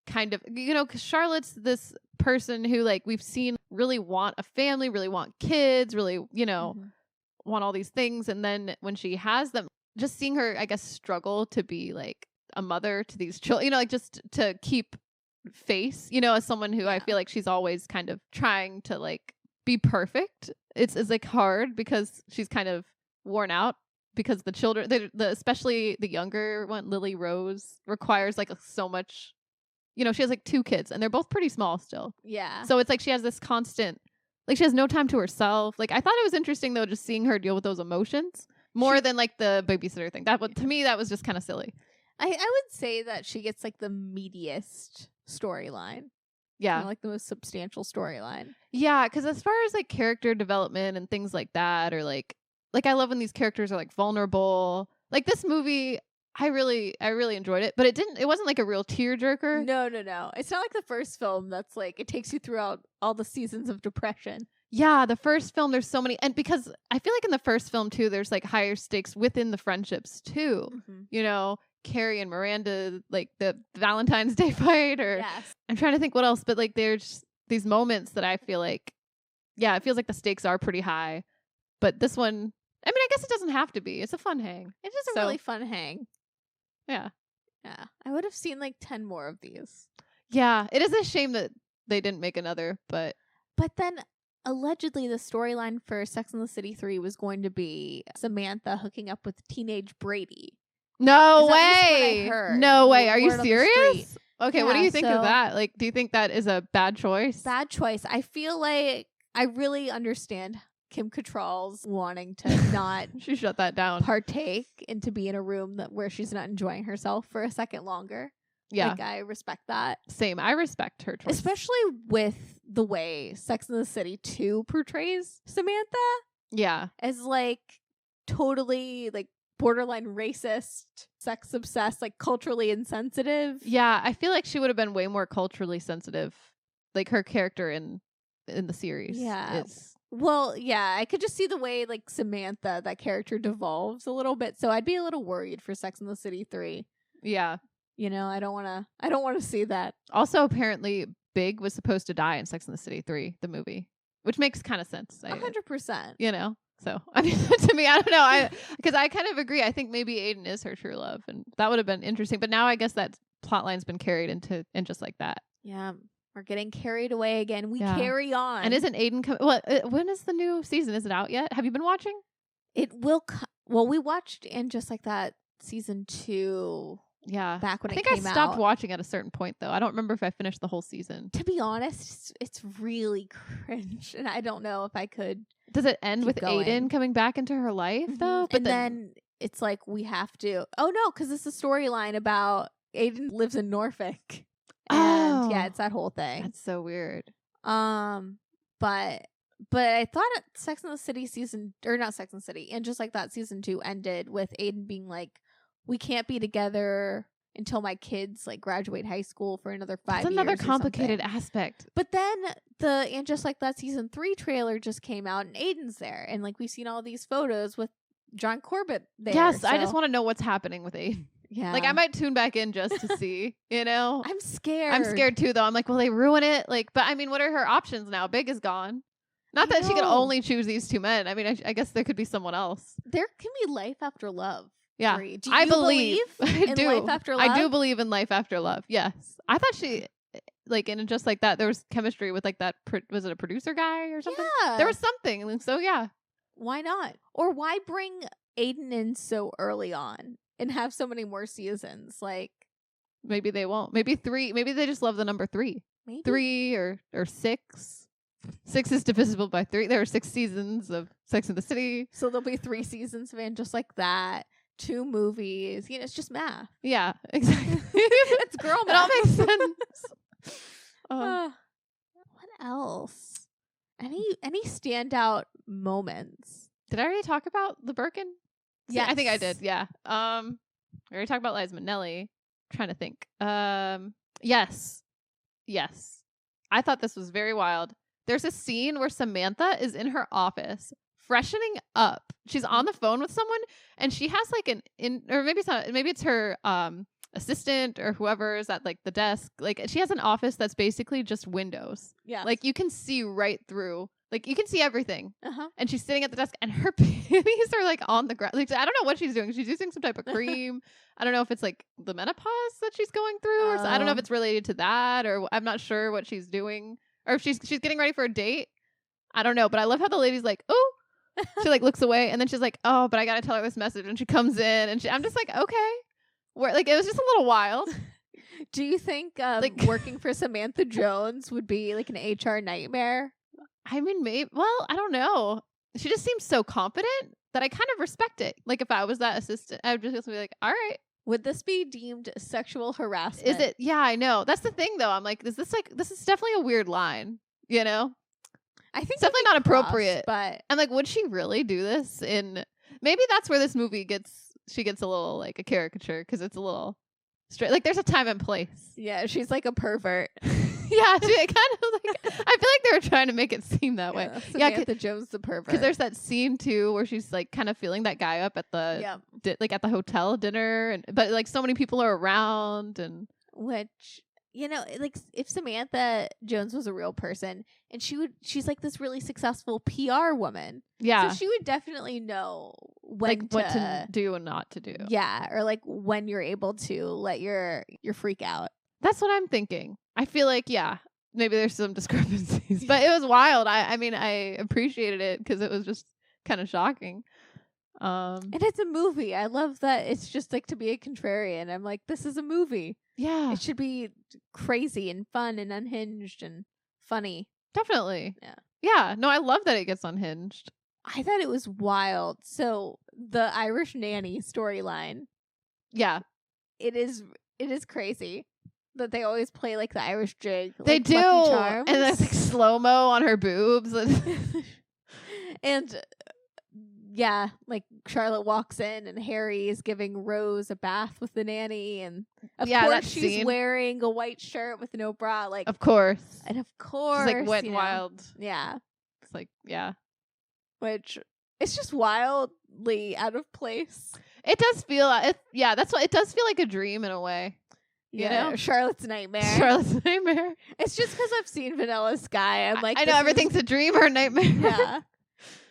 S1: kind of, you know, because Charlotte's this person who, like, we've seen really want a family, really want kids, really, you know, want all these things. And then when she has them, just seeing her, I guess, struggle to be like a mother to these children, you know, like just to keep face, you know, as someone who I feel like she's always kind of trying to like be perfect. It's like hard because she's kind of worn out because the children, especially the younger one, Lily Rose, requires like so much, you know, she has like 2 kids and they're both pretty small still.
S2: Yeah.
S1: So it's like she has this constant, like she has no time to herself. Like I thought it was interesting though, just seeing her deal with those emotions more than like the babysitter thing. To me, that was just kind of silly.
S2: I would say that she gets like the meatiest storyline.
S1: Yeah.
S2: Kinda like the most substantial storyline.
S1: Yeah, because as far as like character development and things like that, or like I love when these characters are like vulnerable. Like this movie, I really enjoyed it, but it wasn't like a real tearjerker.
S2: No. It's not like the first film that's like it takes you throughout all the seasons of depression.
S1: Yeah, the first film, there's so many, and because I feel like in the first film too, there's like higher stakes within the friendships too. You know, Carrie and Miranda, like the Valentine's Day fight, or I'm trying to think what else, but like there's these moments that I feel like, yeah, it feels like the stakes are pretty high, but this one, I mean, I guess it doesn't have to be. It's a fun hang.
S2: It is a really fun hang.
S1: Yeah.
S2: Yeah. I would have seen like 10 more of these.
S1: Yeah. It is a shame that they didn't make another, but
S2: then allegedly the storyline for Sex and the City 3 was going to be Samantha hooking up with teenage Brady.
S1: No way. No way. Are you serious? Okay, what do you think of that? Like, do you think that is a bad choice?
S2: Bad choice. I feel like I really understand Kim Cattrall's wanting to not
S1: she shut that down,
S2: partake and to be in a room where she's not enjoying herself for a second longer. Yeah. Like, I respect that.
S1: Same. I respect her choice.
S2: Especially with the way Sex and the City 2 portrays Samantha.
S1: Yeah.
S2: As like totally like borderline racist, sex obsessed, like culturally insensitive.
S1: Yeah. I feel like she would have been way more culturally sensitive. Like her character in the series.
S2: Yeah. Well, yeah, I could just see the way like Samantha, that character devolves a little bit. So I'd be a little worried for Sex and the City 3.
S1: Yeah.
S2: You know, I don't want to see that.
S1: Also, apparently, Big was supposed to die in Sex and the City 3, the movie, which makes kind of sense.
S2: 100%.
S1: You know, so I mean, to me, I don't know, because I kind of agree. I think maybe Aiden is her true love, and that would have been interesting. But now I guess that plotline's been carried into and just like that.
S2: Yeah, we're getting carried away again. We carry on.
S1: And isn't Aiden coming? Well, when is the new season? Is it out yet? Have you been watching?
S2: It will. Well, we watched and just like that season 2.
S1: Yeah.
S2: Back when
S1: I think I stopped watching at a certain point, though. I don't remember if I finished the whole season.
S2: To be honest, it's really cringe. And I don't know if I could.
S1: Does it end with Aiden coming back into her life, though?
S2: But then it's like we have to. Oh, no, because it's a storyline about Aiden lives in Norfolk. And yeah, it's that whole thing.
S1: That's so weird.
S2: But I thought Sex and the City not Sex and the City, and just like that season 2 ended with Aiden being like, we can't be together until my kids like graduate high school for another 5 years.
S1: That's another complicated aspect.
S2: But then and just like that season 3 trailer just came out and Aiden's there, and like we've seen all these photos with John Corbett there.
S1: Yes, I just want to know what's happening with Aiden.
S2: Yeah,
S1: like I might tune back in just to see. You know,
S2: I'm scared.
S1: I'm scared too, though. I'm like, will they ruin it? Like, but I mean, what are her options now? Big is gone. Not that she can only choose these 2 men. I mean, I guess there could be someone else.
S2: There can be life after love.
S1: Yeah.
S2: Do you
S1: I
S2: believe
S1: I
S2: in
S1: do.
S2: life after love?
S1: I do believe in life after love. Yes. I thought she, like, in Just Like That, there was chemistry with, like, that, was it a producer guy or something?
S2: Yeah.
S1: There was something. And so, yeah.
S2: Why not? Or why bring Aiden in so early on and have so many more seasons? Like,
S1: Maybe they won't. Maybe 3. Maybe they just love the number 3.
S2: maybe
S1: 3 or 6. 6 is divisible by 3. There are 6 seasons of Sex and the City.
S2: So there'll be 3 seasons of And Just Like That, 2 movies. You know, it's just math.
S1: Yeah, exactly.
S2: It's girl
S1: It all
S2: math.
S1: makes sense.
S2: What else? Any standout moments?
S1: Did I already talk about the Birkin?
S2: Yeah,
S1: I think I did. Yeah. I already talked about Liza Minelli. I'm trying to think. Yes. I thought this was very wild. There's a scene where Samantha is in her office freshening up. She's on the phone with someone, and she has like or maybe it's not. Maybe it's her assistant or whoever is at like the desk. Like, she has an office that's basically just windows.
S2: Yeah.
S1: Like, you can see right through. Like, you can see everything.
S2: Uh-huh.
S1: And she's sitting at the desk, and her panties are like on the ground. Like, I don't know what she's doing. She's using some type of cream. I don't know if it's like the menopause that she's going through, or I don't know if it's related to that, or I'm not sure what she's doing, or if she's getting ready for a date. I don't know. But I love how the lady's like, oh, she like looks away, and then she's like, oh, but I gotta tell her this message, and she comes in, and I'm just like, okay, where, like, it was just a little wild.
S2: Do you think
S1: Like-
S2: working for Samantha Jones would be like an HR nightmare?
S1: I mean, maybe. Well, I don't know. She just seems so confident that I kind of respect it. Like, if I was that assistant, I would just be like, all right.
S2: Would this be deemed sexual harassment?
S1: Is it? Yeah, I know. That's the thing, though. I'm like, this is definitely a weird line, you know?
S2: I think
S1: It's definitely
S2: it'd
S1: not
S2: be crossed,
S1: appropriate.
S2: but
S1: I'm like, would she really do this maybe that's where this movie she gets a little like a caricature, because it's a little straight. Like, there's a time and place.
S2: yeah, she's like a pervert.
S1: Yeah, kind of like, I feel like they were trying to make it seem that way. Yeah,
S2: Samantha Jones the pervert.
S1: because there's that scene too where she's like kind of feeling that guy up at the like at the hotel dinner, but like so many people are around, and
S2: which, you know, like if Samantha Jones was a real person and she's like this really successful PR woman.
S1: yeah,
S2: So she would definitely know when
S1: like what to do and not to do.
S2: Yeah, or like when you're able to let your freak out.
S1: That's what I'm thinking. I feel like, yeah, maybe there's some discrepancies, but it was wild. I mean, I appreciated it because it was just kind of shocking.
S2: And it's a movie. I love that it's just like to be a contrarian. I'm like, this is a movie.
S1: Yeah,
S2: It should be crazy and fun and unhinged and funny.
S1: definitely.
S2: Yeah.
S1: Yeah. No, I love that it gets unhinged.
S2: I thought it was wild. So the Irish nanny storyline,
S1: Yeah,
S2: it is crazy that they always play like the Irish jig.
S1: they
S2: like
S1: do.
S2: Lucky Charms.
S1: And it's like slow mo on her boobs.
S2: And yeah, like Charlotte walks in and Harry is giving Rose a bath with the nanny, and of
S1: Yeah, that
S2: course she's
S1: scene.
S2: wearing a white shirt with no bra, like
S1: Of course.
S2: and of course
S1: She's like wet
S2: you
S1: and
S2: know,
S1: wild.
S2: Yeah,
S1: It's like, yeah.
S2: which it's just wildly out of place.
S1: It does feel, that's what it does feel like a dream in a way. You know?
S2: Charlotte's nightmare.
S1: Charlotte's nightmare.
S2: It's just because I've seen Vanilla Sky. I'm like,
S1: I know
S2: this
S1: everything's a dream or a nightmare.
S2: Is, yeah,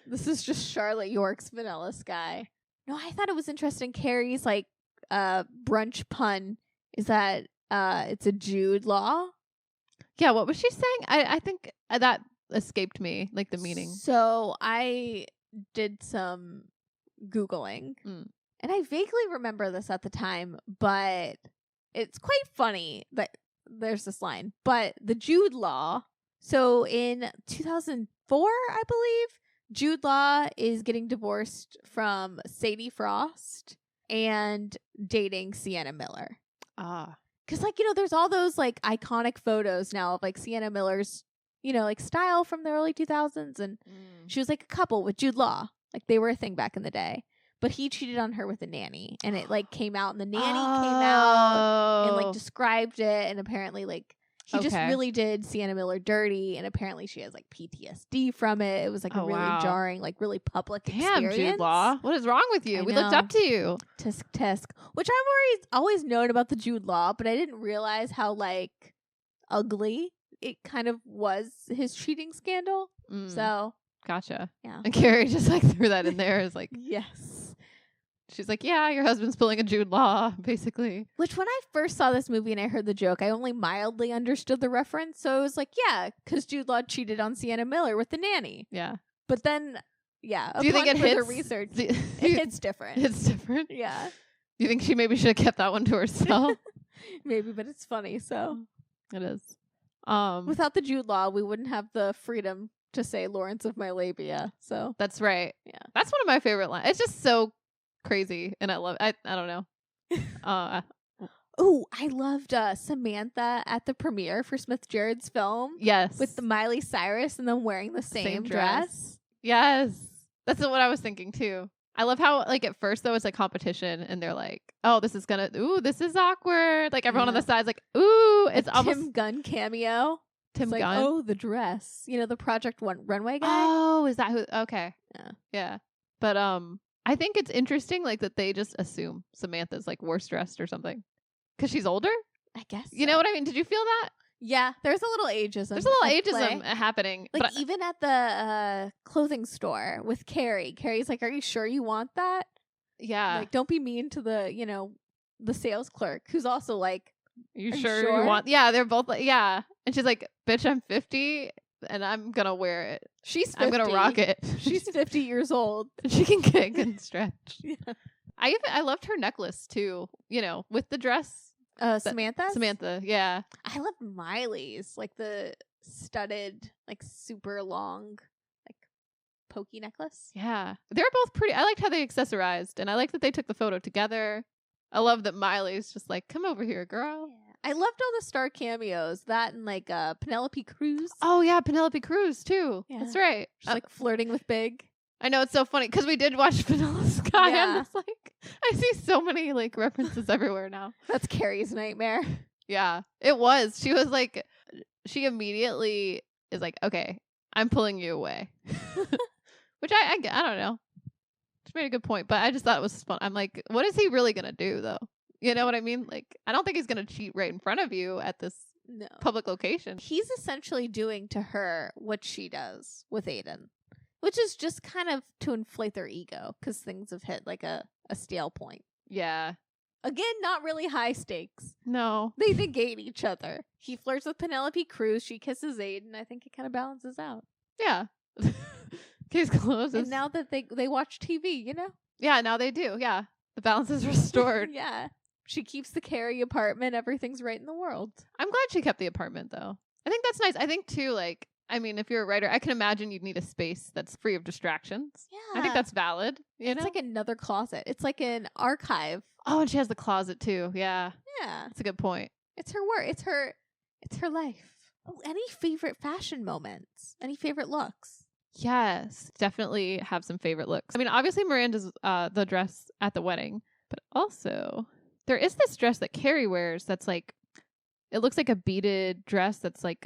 S2: this is just Charlotte York's Vanilla Sky. No, I thought it was interesting. Carrie's like brunch pun is that it's a Jude Law.
S1: Yeah, what was she saying? I think that escaped me, like the meaning.
S2: So I did some Googling, and I vaguely remember this at the time, but it's quite funny that there's this line. But the Jude Law, so in 2004, I believe, Jude Law is getting divorced from Sadie Frost and dating Sienna Miller.
S1: Ah.
S2: Because, like, you know, there's all those, like, iconic photos now of, like, Sienna Miller's, you know, like, style from the early 2000s. And she was, like, a couple with Jude Law. Like, they were a thing back in the day. But he cheated on her with a nanny. And it, like, came out. And the nanny came out and, like, described it. And apparently, like, he just really did Sienna Miller dirty. And apparently she has, like, PTSD from it. It was, like, a really jarring, like, really public experience.
S1: Damn, Jude Law. What is wrong with you?
S2: I
S1: We
S2: know.
S1: looked up to you.
S2: Tisk tisk. Which I've always known about the Jude Law, but I didn't realize how, like, ugly it kind of was, his cheating scandal. So
S1: Gotcha.
S2: yeah.
S1: And Carrie just like threw that in there as like,
S2: yes.
S1: she's like, yeah, your husband's pulling a Jude Law, basically.
S2: Which when I first saw this movie and I heard the joke, I only mildly understood the reference. So I was like, yeah, because Jude Law cheated on Sienna Miller with the nanny.
S1: Yeah.
S2: But then, yeah,
S1: Do you think it hits?
S2: Research, it hits different.
S1: It's different?
S2: Yeah.
S1: Do you think she maybe should have kept that one to herself?
S2: Maybe, but it's funny, so.
S1: It is.
S2: Without the Jude Law, we wouldn't have the freedom to say Lawrence of my labia, so.
S1: That's right.
S2: Yeah.
S1: That's one of my favorite lines. It's just so crazy, and I love it. I don't know.
S2: Oh, I loved Samantha at the premiere for Smith Jerrod's film.
S1: Yes.
S2: With the Miley Cyrus and them wearing the same dress.
S1: Yes. That's what I was thinking, too. I love how, like, at first, though, it's a competition, and they're like, oh, this is awkward. Like, everyone on the side's like, ooh. It's almost
S2: Tim Gunn cameo.
S1: Tim
S2: Gunn?
S1: Gunn?
S2: Oh, the dress. You know, the Project One runway guy?
S1: Oh, is that who? Okay.
S2: Yeah.
S1: But, I think it's interesting, like, that they just assume Samantha's, like, worse dressed or something. Because she's older?
S2: I guess.
S1: You know what I mean? Did you feel that?
S2: Yeah, there's a little ageism.
S1: There's a little
S2: at
S1: ageism
S2: play.
S1: happening.
S2: Like,
S1: but
S2: even at the clothing store with Carrie. Carrie's like, are you sure you want that?
S1: yeah.
S2: Like, don't be mean to the sales clerk, who's also like,
S1: You
S2: Are you
S1: sure
S2: sure?
S1: you want? Yeah, they're both like, yeah. And she's like, bitch, I'm 50 and I'm going to wear it.
S2: she's 50.
S1: I'm going to rock it.
S2: She's 50 years old.
S1: She can kick and stretch.
S2: Yeah.
S1: I loved her necklace too, with the dress.
S2: Samantha?
S1: Yeah.
S2: I love Miley's, like the studded, like super long, like pokey necklace.
S1: Yeah. They're both pretty. I liked how they accessorized and I like that they took the photo together. I love that Miley's just like, come over here, girl.
S2: Yeah. I loved all the star cameos. That and like Penelope Cruz.
S1: Oh, yeah. Penelope Cruz too.
S2: Yeah.
S1: That's right.
S2: She's like flirting with Big.
S1: I know, it's so funny because we did watch Vanilla Sky.
S2: Yeah.
S1: I'm just like, I see so many like references everywhere now.
S2: That's Carrie's nightmare.
S1: Yeah, it was. She was like, she immediately is like, okay, I'm pulling you away. Which I don't know. She made a good point, but I just thought it was fun. I'm like, what is he really going to do though? You know what I mean? Like, I don't think he's going to cheat right in front of you at this public location.
S2: He's essentially doing to her what she does with Aiden. Which is just kind of to inflate their ego because things have hit like a stale point.
S1: Yeah.
S2: Again, not really high stakes.
S1: No.
S2: They negate each other. He flirts with Penelope Cruz. She kisses Aiden. I think it kind of balances out.
S1: Yeah. Case closed.
S2: And now that they watch TV,
S1: Yeah, now they do. Yeah. The balance is restored.
S2: Yeah. She keeps the Carrie apartment. Everything's right in the world.
S1: I'm glad she kept the apartment though. I think that's nice. I think too, like, I mean, if you're a writer, I can imagine you'd need a space that's free of distractions.
S2: Yeah.
S1: I think that's valid.
S2: It's like another closet. It's like an archive.
S1: Oh, and she has the closet too. Yeah.
S2: Yeah.
S1: That's a good point.
S2: It's her work. It's her life. Oh, any favorite fashion moments? Any favorite looks?
S1: Yes. Definitely have some favorite looks. I mean, obviously Miranda's the dress at the wedding, but also there is this dress that Carrie wears that's like, it looks like a beaded dress that's like,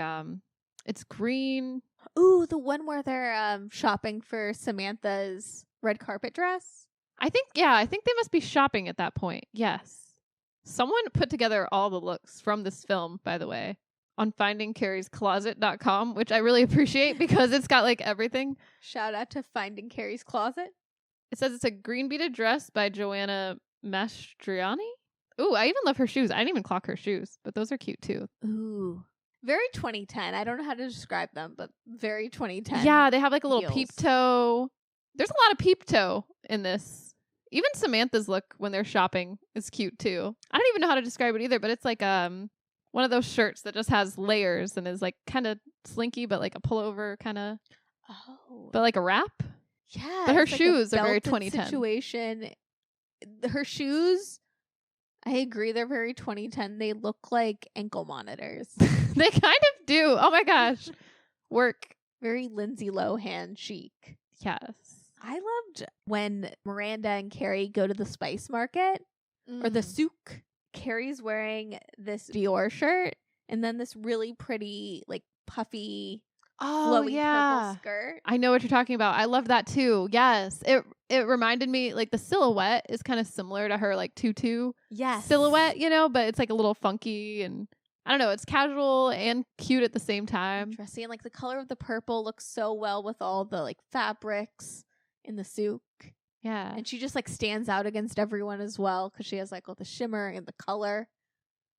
S1: it's green.
S2: Ooh, the one where they're shopping for Samantha's red carpet dress.
S1: I think they must be shopping at that point. Yes. Someone put together all the looks from this film, by the way, on findingcarriescloset.com, which I really appreciate because it's got like everything.
S2: Shout out to Finding Carrie's Closet.
S1: It says it's a green beaded dress by Joanna Mastriani. Ooh, I even love her shoes. I didn't even clock her shoes, but those are cute too.
S2: Ooh. Very 2010. I don't know how to describe them, but very 2010.
S1: Yeah, they have like a little
S2: heels.
S1: peep toe. There's a lot of peep toe in this. Even Samantha's look when they're shopping is cute too. I don't even know how to describe it either, but it's like one of those shirts that just has layers and is like kind of slinky, but like a pullover kind of.
S2: Oh.
S1: But like a wrap.
S2: Yeah.
S1: But her
S2: it's like
S1: shoes
S2: a
S1: are very
S2: belted
S1: 2010.
S2: Situation. Her shoes, I agree, they're very 2010. They look like ankle monitors.
S1: They kind of do. Oh my gosh. Work.
S2: Very Lindsay Lohan chic.
S1: Yes.
S2: I loved when Miranda and Carrie go to the spice market or the souk. Carrie's wearing this Dior shirt and then this really pretty, like, puffy, flowy purple skirt.
S1: I know what you're talking about. I love that too. Yes. It reminded me, like, the silhouette is kind of similar to her, like, tutu silhouette, but it's like a little funky and I don't know. It's casual and cute at the same time.
S2: Dressy, and like the color of the purple looks so well with all the like fabrics in the souk.
S1: Yeah.
S2: And she just like stands out against everyone as well because she has like all the shimmer and the color,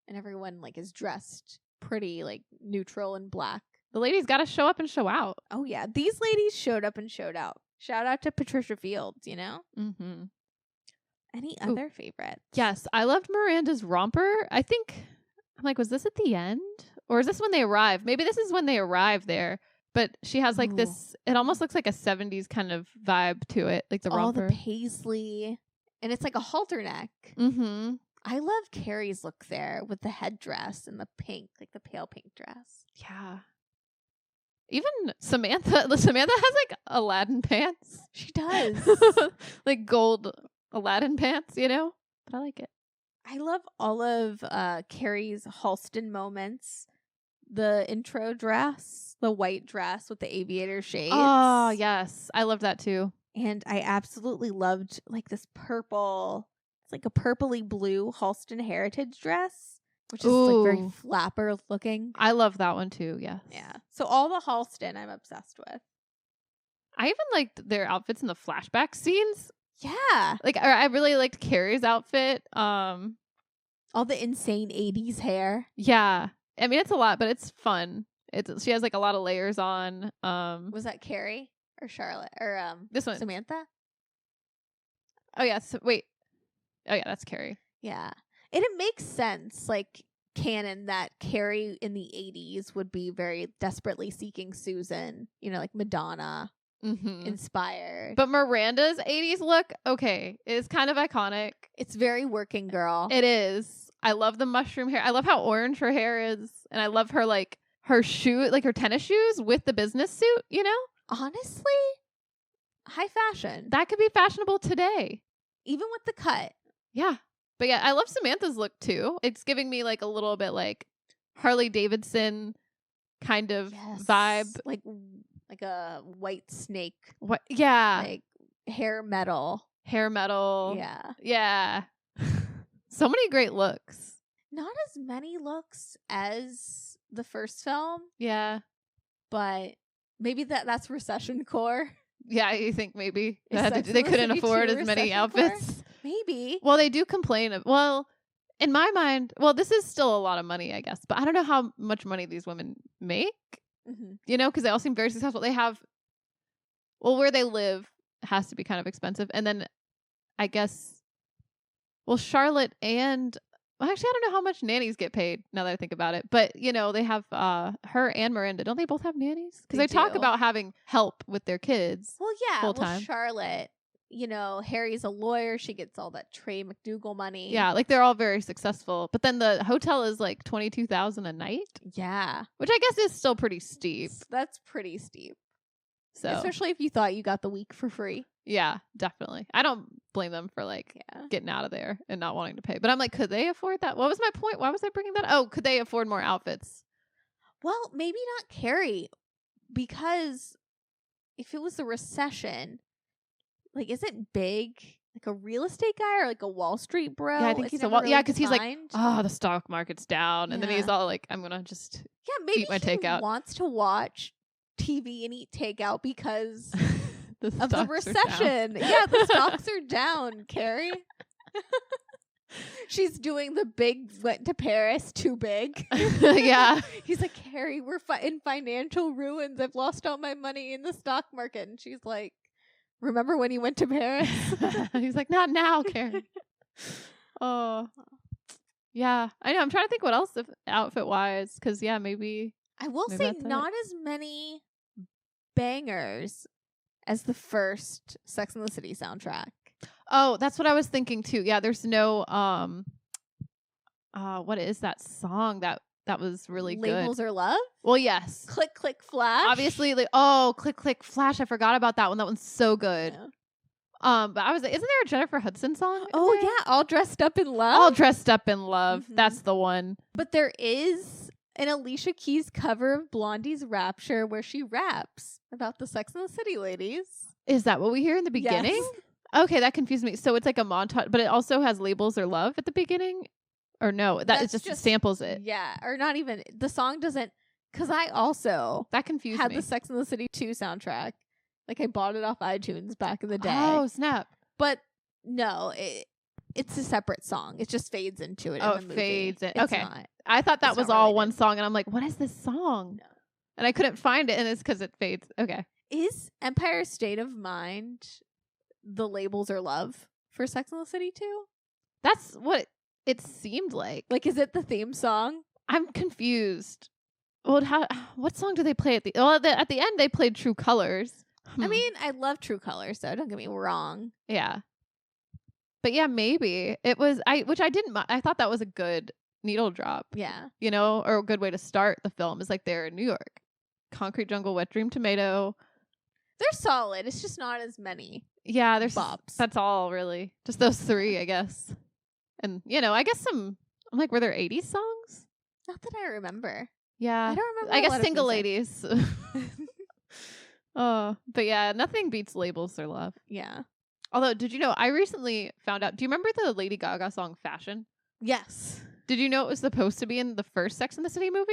S2: and everyone like is dressed pretty like neutral and black.
S1: The ladies got to show up and show out.
S2: Oh yeah, these ladies showed up and showed out. Shout out to Patricia Fields, you know?
S1: Mm-hmm.
S2: Any other favorites?
S1: Yes, I loved Miranda's romper. I think, I'm like, was this at the end? Or is this when they arrive? Maybe this is when they arrive there. But she has like this, it almost looks like a 70s kind of vibe to it. Like the
S2: all
S1: romper.
S2: the paisley. And it's like a halter neck.
S1: Mm-hmm.
S2: I love Carrie's look there with the headdress and the pink, like the pale pink dress.
S1: Yeah. Even Samantha has like Aladdin pants.
S2: She does.
S1: Like gold Aladdin pants, you know? But I like it.
S2: I love all of Carrie's Halston moments. The intro dress, the white dress with the aviator shades.
S1: Oh, yes. I love that too.
S2: And I absolutely loved like this purple, it's like a purpley blue Halston heritage dress, which is like very flapper looking.
S1: I love that one too, yes.
S2: Yeah. So all the Halston I'm obsessed with.
S1: I even liked their outfits in the flashback scenes.
S2: Yeah.
S1: Like I really liked Carrie's outfit.
S2: All the insane 80s hair.
S1: Yeah. I mean, it's a lot, but it's fun. She has like a lot of layers on.
S2: Was that Carrie or Charlotte or
S1: this one?
S2: Samantha?
S1: Oh yeah. Wait. Oh yeah, that's Carrie.
S2: Yeah. And it makes sense, like canon, that Carrie in the 80s would be very desperately seeking Susan, you know, like Madonna inspired.
S1: But Miranda's 80s look, okay, is kind of iconic.
S2: It's very working girl.
S1: It is. I love the mushroom hair. I love how orange her hair is. And I love her, like, her shoe, like her tennis shoes with the business suit, you know?
S2: Honestly, high fashion.
S1: That could be fashionable today.
S2: Even with the cut.
S1: Yeah. But yeah, I love Samantha's look too. It's giving me like a little bit like Harley Davidson kind of vibe.
S2: Like a white snake.
S1: What? Yeah.
S2: Like hair metal.
S1: Hair metal.
S2: Yeah.
S1: Yeah. So many great looks.
S2: Not as many looks as the first film.
S1: Yeah.
S2: But maybe that's recession core.
S1: Yeah, you think maybe they couldn't afford as many outfits?
S2: Core? Maybe.
S1: Well, they do complain. Well, in my mind, this is still a lot of money, I guess. But I don't know how much money these women make, you know, because they all seem very successful. They have, where they live has to be kind of expensive. And then I guess, Charlotte and, actually, I don't know how much nannies get paid now that I think about it. But, you know, they have her and Miranda. Don't they both have nannies? Because they talk about having help with their kids.
S2: Well, yeah.
S1: Full time.
S2: Charlotte, you know, Harry's a lawyer. She gets all that Trey McDougal money.
S1: Yeah, like they're all very successful. But then the hotel is like $22,000 a night.
S2: Yeah.
S1: Which I guess is still pretty steep.
S2: That's pretty steep.
S1: So
S2: especially if you thought you got the week for free.
S1: Yeah, definitely. I don't blame them for getting out of there and not wanting to pay. But I'm like, could they afford that? What was my point? Why was I bringing that? Oh, could they afford more outfits?
S2: Well, maybe not Carrie, because if it was the recession, like, isn't Big like a real estate guy or like a Wall Street bro?
S1: Yeah, I think he's a
S2: really
S1: because he's like, the stock market's down, and then he's all like, I'm gonna just
S2: maybe
S1: eat my takeout.
S2: Wants to watch TV and eat takeout because of the
S1: recession.
S2: Yeah, the stocks are down, Carrie. She's doing the big went to Paris too big.
S1: Yeah.
S2: He's like, Carrie, we're in financial ruins. I've lost all my money in the stock market. And she's like, remember when you went to Paris?
S1: He's like, not now, Carrie. Oh. Yeah. I know. I'm trying to think what else outfit wise. Because, yeah, maybe.
S2: I will say not as many bangers as the first Sex and the City soundtrack.
S1: Oh, that's what I was thinking too. Yeah, there's no what is that song that was really good?
S2: Labels Are Love?
S1: Well, yes.
S2: Click Click Flash.
S1: Obviously, Click Click Flash. I forgot about that one. That one's so good. Yeah. But I was like, isn't there a Jennifer Hudson song?
S2: Oh yeah, All Dressed Up in Love.
S1: All Dressed Up in Love. That's the one.
S2: But there is an Alicia Keys cover of Blondie's Rapture where she raps about the Sex and the City ladies.
S1: Is that what we hear in the beginning?
S2: Yes.
S1: Okay, that confused me. So it's like a montage, but it also has Labels Are Love at the beginning? Or no, that's just samples it.
S2: Yeah, or not even. The song doesn't, because I also
S1: that confused
S2: had
S1: me.
S2: the Sex and the City 2 soundtrack. Like I bought it off iTunes back in the day.
S1: Oh, snap.
S2: But no, it's a separate song. It just fades into it.
S1: Oh,
S2: in the
S1: it
S2: movie.
S1: fades in.
S2: It's
S1: Okay.
S2: not.
S1: I thought that
S2: It's
S1: was
S2: not
S1: all
S2: related.
S1: one song, and I'm like, what is this song?
S2: No.
S1: And I couldn't find it, and it's because it fades. Okay.
S2: Is Empire State of Mind the labels are love for Sex and the City too?
S1: That's what it seemed like.
S2: Like, is it the theme song?
S1: I'm confused. Well, what song do they play at the? Well, at the end they played True Colors.
S2: I mean, I love True Colors, so don't get me wrong.
S1: Yeah. But yeah, maybe it was which I didn't. I thought that was a good needle drop.
S2: Yeah.
S1: You know, or a good way to start the film is like they're in New York, Concrete Jungle, Wet Dream Tomato.
S2: They're solid. It's just not as many.
S1: Yeah, there's
S2: bops.
S1: That's all really. Just those three, I guess. And I guess I'm like, were there 80s songs?
S2: Not that I remember.
S1: Yeah.
S2: I don't remember.
S1: I
S2: a lot
S1: guess
S2: of
S1: Single
S2: music.
S1: Ladies. Oh, but yeah, nothing beats Labels or Love.
S2: Yeah.
S1: Although, did you know, I recently found out, do you remember the Lady Gaga song Fashion?
S2: Yes.
S1: Did you know it was supposed to be in the first Sex and the City movie?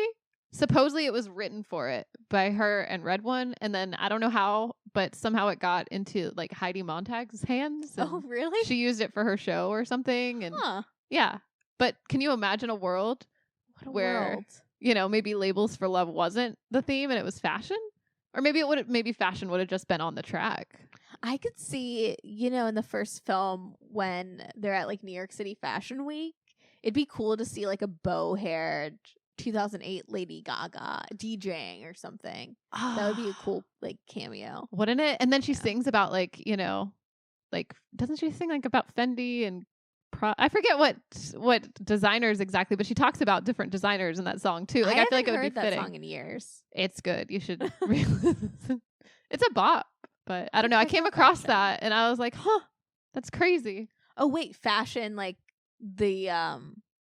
S1: Supposedly it was written for it by her and Red One, and then I don't know how, but somehow it got into like Heidi Montag's hands. And
S2: Oh, really?
S1: she used it for her show or something. And
S2: Huh.
S1: yeah. But can you imagine a world
S2: What a
S1: where,
S2: world.
S1: maybe Labels for Love wasn't the theme and it was fashion? Or maybe fashion would have just been on the track.
S2: I could see, in the first film when they're at like New York City Fashion Week, it'd be cool to see like a bow-haired 2008 Lady Gaga DJing or something. That would be a cool like cameo.
S1: Wouldn't it? And then she sings about like, like doesn't she sing like about Fendi and I forget what designers exactly, but she talks about different designers in that song too. Like I feel like it would be
S2: heard that
S1: fitting.
S2: song in years.
S1: It's good. You should really listen. It's a bop, but I don't know. I
S2: It's
S1: came
S2: not
S1: across
S2: fashion.
S1: that and I was like, huh, that's crazy.
S2: Oh wait, fashion like the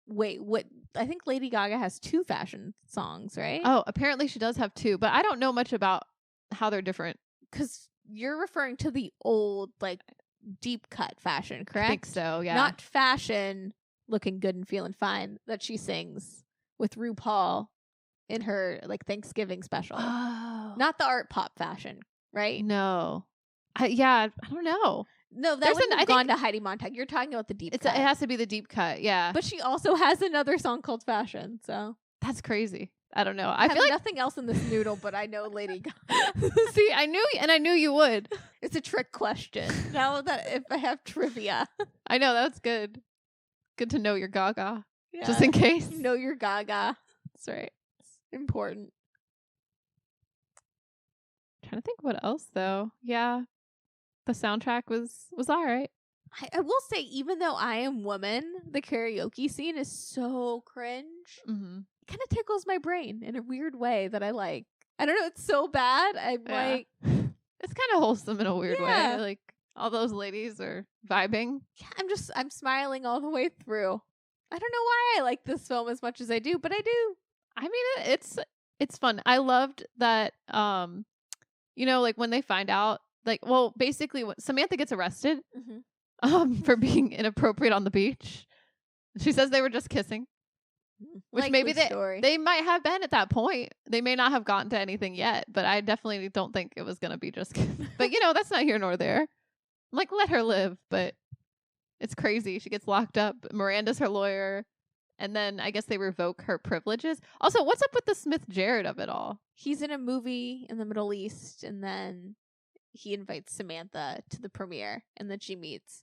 S2: wait, what? I think Lady Gaga has 2 fashion songs, right?
S1: Oh, apparently she does have 2, but I don't know much about how they're different.
S2: Because you're referring to the old like deep cut fashion, correct?
S1: I think so, yeah.
S2: Not fashion looking good and feeling fine that she sings with RuPaul in her like Thanksgiving special.
S1: Oh.
S2: Not the art pop fashion, right?
S1: No. I don't know.
S2: No, that
S1: There's
S2: wouldn't
S1: an-
S2: have
S1: I
S2: gone to Heidi Montag. You're talking about the deep
S1: It
S2: cut.
S1: has to be the deep cut, yeah.
S2: But she also has another song called Fashion, so
S1: That's crazy. I don't know.
S2: I
S1: I
S2: have
S1: feel like
S2: nothing else in this noodle, but I know Lady Gaga.
S1: see, I knew you would.
S2: It's a trick question. Now that if I have trivia,
S1: I know, that's good. Good to know your Gaga.
S2: yeah.
S1: Just in case.
S2: know your Gaga.
S1: That's right.
S2: It's important.
S1: Trying to think what else though. Yeah. The soundtrack was all right.
S2: I will say, even though I am woman, the karaoke scene is so cringe.
S1: Mm-hmm.
S2: It kind of tickles my brain in a weird way that I like. I don't know. It's so bad. I'm
S1: Yeah.
S2: like,
S1: It's kind of wholesome in a weird
S2: Yeah.
S1: way. Like all those ladies are vibing.
S2: yeah, I'm smiling all the way through. I don't know why I like this film as much as I do, but I do.
S1: I mean, it's fun. I loved that. Like when they find out, like, well, basically, when Samantha gets arrested, for being inappropriate on the beach. She says they were just kissing, which maybe they might have been at that point. They may not have gotten to anything yet, but I definitely don't think it was gonna be just kidding. But that's not here nor there. I'm like, let her live, but it's crazy. She gets locked up. Miranda's her lawyer, and then I guess they revoke her privileges. Also, what's up with the Smith Jerrod of it all?
S2: He's in a movie in the Middle East, and then he invites Samantha to the premiere, and then she meets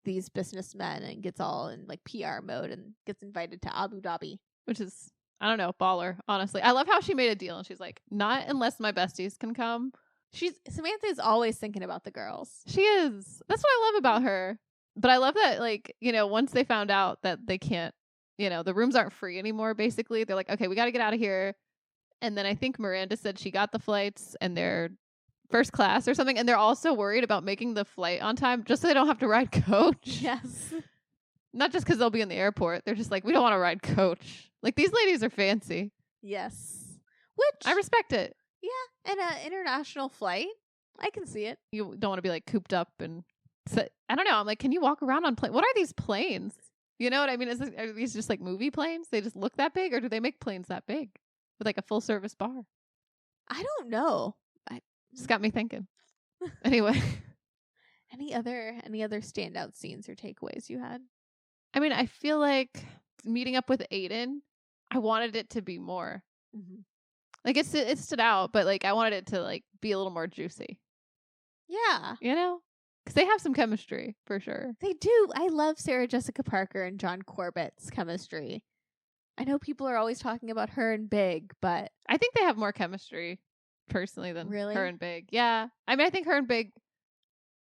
S2: these businessmen and gets all in like PR mode and gets invited to Abu Dhabi.
S1: Which is, I don't know, baller, honestly. I love how she made a deal and she's like, not unless my besties can come.
S2: Samantha is always thinking about the girls.
S1: She is. That's what I love about her. But I love that, like, once they found out that they can't, the rooms aren't free anymore, basically, they're like, okay, we got to get out of here. And then I think Miranda said she got the flights and they're first class or something. And they're also worried about making the flight on time just so they don't have to ride coach.
S2: Yes.
S1: Not just because they'll be in the airport. They're just like, we don't want to ride coach. Like, these ladies are fancy.
S2: Yes. Which
S1: I respect it.
S2: yeah, and an international flight, I can see it.
S1: You don't want to be like cooped up and I don't know. I'm like, can you walk around on plane? What are these planes? You know what I mean? Are these just like movie planes? They just look that big, or do they make planes that big with like a full service bar?
S2: I don't know.
S1: Just got me thinking. Anyway,
S2: Any other standout scenes or takeaways you had?
S1: I mean, I feel like meeting up with Aiden, I wanted it to be more.
S2: Mm-hmm.
S1: Like, it stood out, but, like, I wanted it to, like, be a little more juicy.
S2: Yeah.
S1: You know? Because they have some chemistry, for sure.
S2: They do. I love Sarah Jessica Parker and John Corbett's chemistry. I know people are always talking about her and Big, but
S1: I think they have more chemistry, personally, than
S2: Really?
S1: her and Big. Yeah. I mean, I think her and Big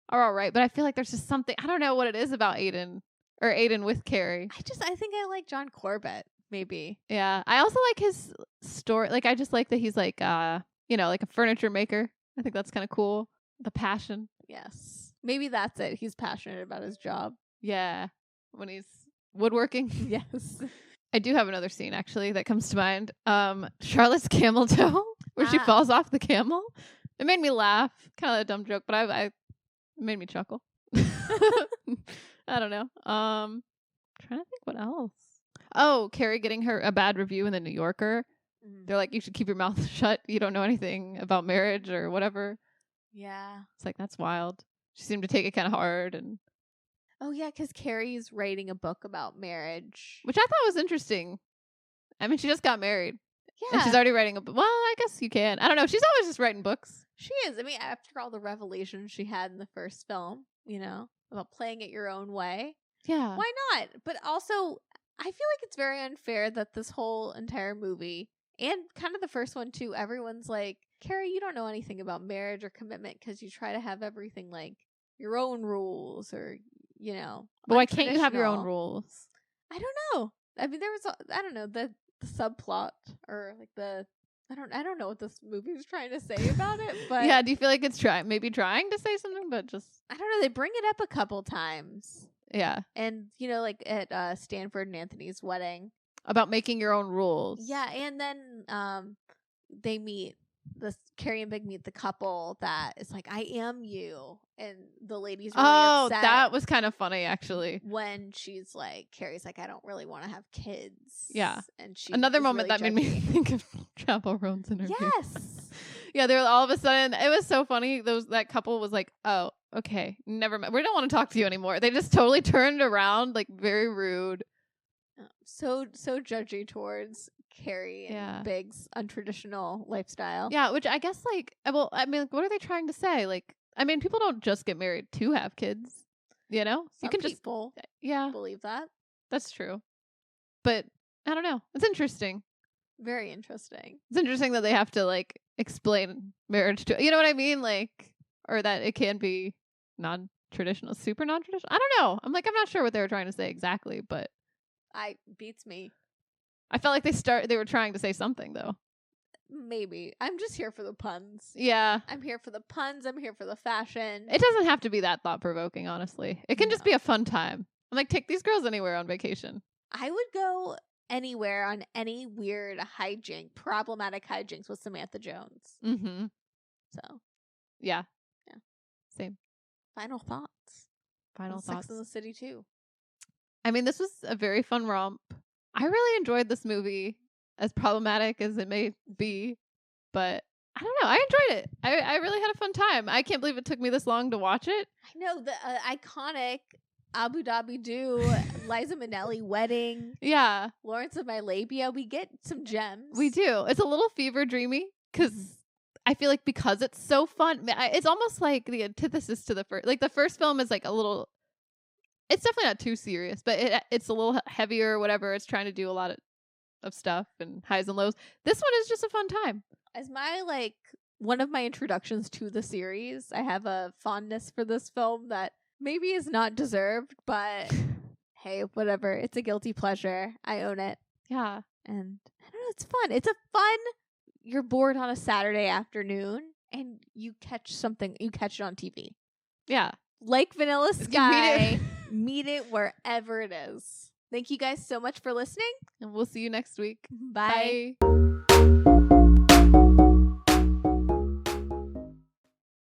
S1: are all right, but I feel like there's just something, I don't know what it is about Aiden, or Aiden with Carrie.
S2: I think I like John Corbett, maybe.
S1: Yeah. I also like his story. Like, I just like that he's like, like a furniture maker. I think that's kind of cool. The passion.
S2: Yes. Maybe that's it. He's passionate about his job.
S1: Yeah. When he's woodworking.
S2: Yes.
S1: I do have another scene, actually, that comes to mind. Charlotte's camel toe, where she falls off the camel. It made me laugh. Kind of a dumb joke, but it made me chuckle. I don't know. Trying to think what else. Oh, Carrie getting a bad review in the New Yorker. They're like, you should keep your mouth shut. You don't know anything about marriage or whatever.
S2: Yeah.
S1: It's like, that's wild. She seemed to take it kind of hard. And
S2: oh, yeah, because Carrie's writing a book about marriage.
S1: which I thought was interesting. I mean, she just got married.
S2: Yeah.
S1: And she's already writing a book. Well, I guess you can. I don't know. She's always just writing books.
S2: She is. I mean, after all the revelations she had in the first film, about playing it your own way.
S1: Yeah.
S2: Why not? But also, I feel like it's very unfair that this whole entire movie, and kind of the first one too, everyone's like, Carrie, you don't know anything about marriage or commitment because you try to have everything like your own rules or,
S1: But why can't you have your own
S2: untraditional.
S1: rules?
S2: I don't know. I mean, there was, I don't know, the subplot or like I don't know what this movie is trying to say about it, but
S1: Yeah, do you feel like it's maybe trying to say something, but just...
S2: I don't know. They bring it up a couple times.
S1: Yeah.
S2: And, like at Stanford and Anthony's wedding.
S1: About making your own rules.
S2: Yeah, and then they meet, Carrie and Big meet the couple that is like, I am you. And the lady's really upset.
S1: That was kind of funny, actually.
S2: When she's like, Carrie's like, I don't really want to have kids.
S1: Yeah.
S2: And she
S1: Another
S2: is
S1: moment
S2: really
S1: that made me
S2: judgy.
S1: think of Chappell Roan's interview.
S2: Yes.
S1: Yeah, they were all of a sudden, it was so funny. That couple was like, oh, okay, never mind. We don't want to talk to you anymore. They just totally turned around, like very rude.
S2: So judgy towards Carrie and Big's untraditional lifestyle.
S1: Yeah, which I guess what are they trying to say? Like, I mean, people don't just get married to have kids, you know?
S2: Some
S1: You can
S2: people believe that.
S1: That's true. But I don't know. It's interesting.
S2: Very interesting.
S1: It's interesting that they have to like explain marriage to, you know what I mean? Like, or that it can be non-traditional, super non-traditional. I don't know. I'm not sure what they were trying to say exactly, but
S2: beats me.
S1: I felt like they were trying to say something though.
S2: Maybe. I'm just here for the puns.
S1: Yeah.
S2: I'm here for the puns. I'm here for the fashion.
S1: It doesn't have to be that thought-provoking, honestly. It can just be a fun time. I'm like, take these girls anywhere on vacation.
S2: I would go anywhere on any weird problematic hijinks with Samantha Jones.
S1: Mm-hmm.
S2: So.
S1: Yeah. Same.
S2: Final thoughts. Sex in the City 2.
S1: I mean, this was a very fun romp. I really enjoyed this movie, as problematic as it may be, but I don't know. I enjoyed it. I really had a fun time. I can't believe it took me this long to watch it.
S2: I know, the iconic Abu Dhabi-doo, Liza Minelli wedding.
S1: Yeah.
S2: Lawrence of My Labia. We get some gems.
S1: We do. It's a little fever dreamy because I feel like because it's so fun, it's almost like the antithesis to the first. Like the first film is like a little, it's definitely not too serious, but it's a little heavier or whatever. It's trying to do a lot of stuff and highs and lows. This one is just a fun time.
S2: As my one of my introductions to the series, I have a fondness for this film that maybe is not deserved, but hey, whatever. It's a guilty pleasure. I own it.
S1: Yeah.
S2: And I don't know, it's fun. It's a fun, you're bored on a Saturday afternoon and you catch it on TV.
S1: Yeah.
S2: Like Vanilla Sky. Meet it wherever it is. Thank you guys so much for listening.
S1: And we'll see you next week.
S2: Bye.
S1: Bye.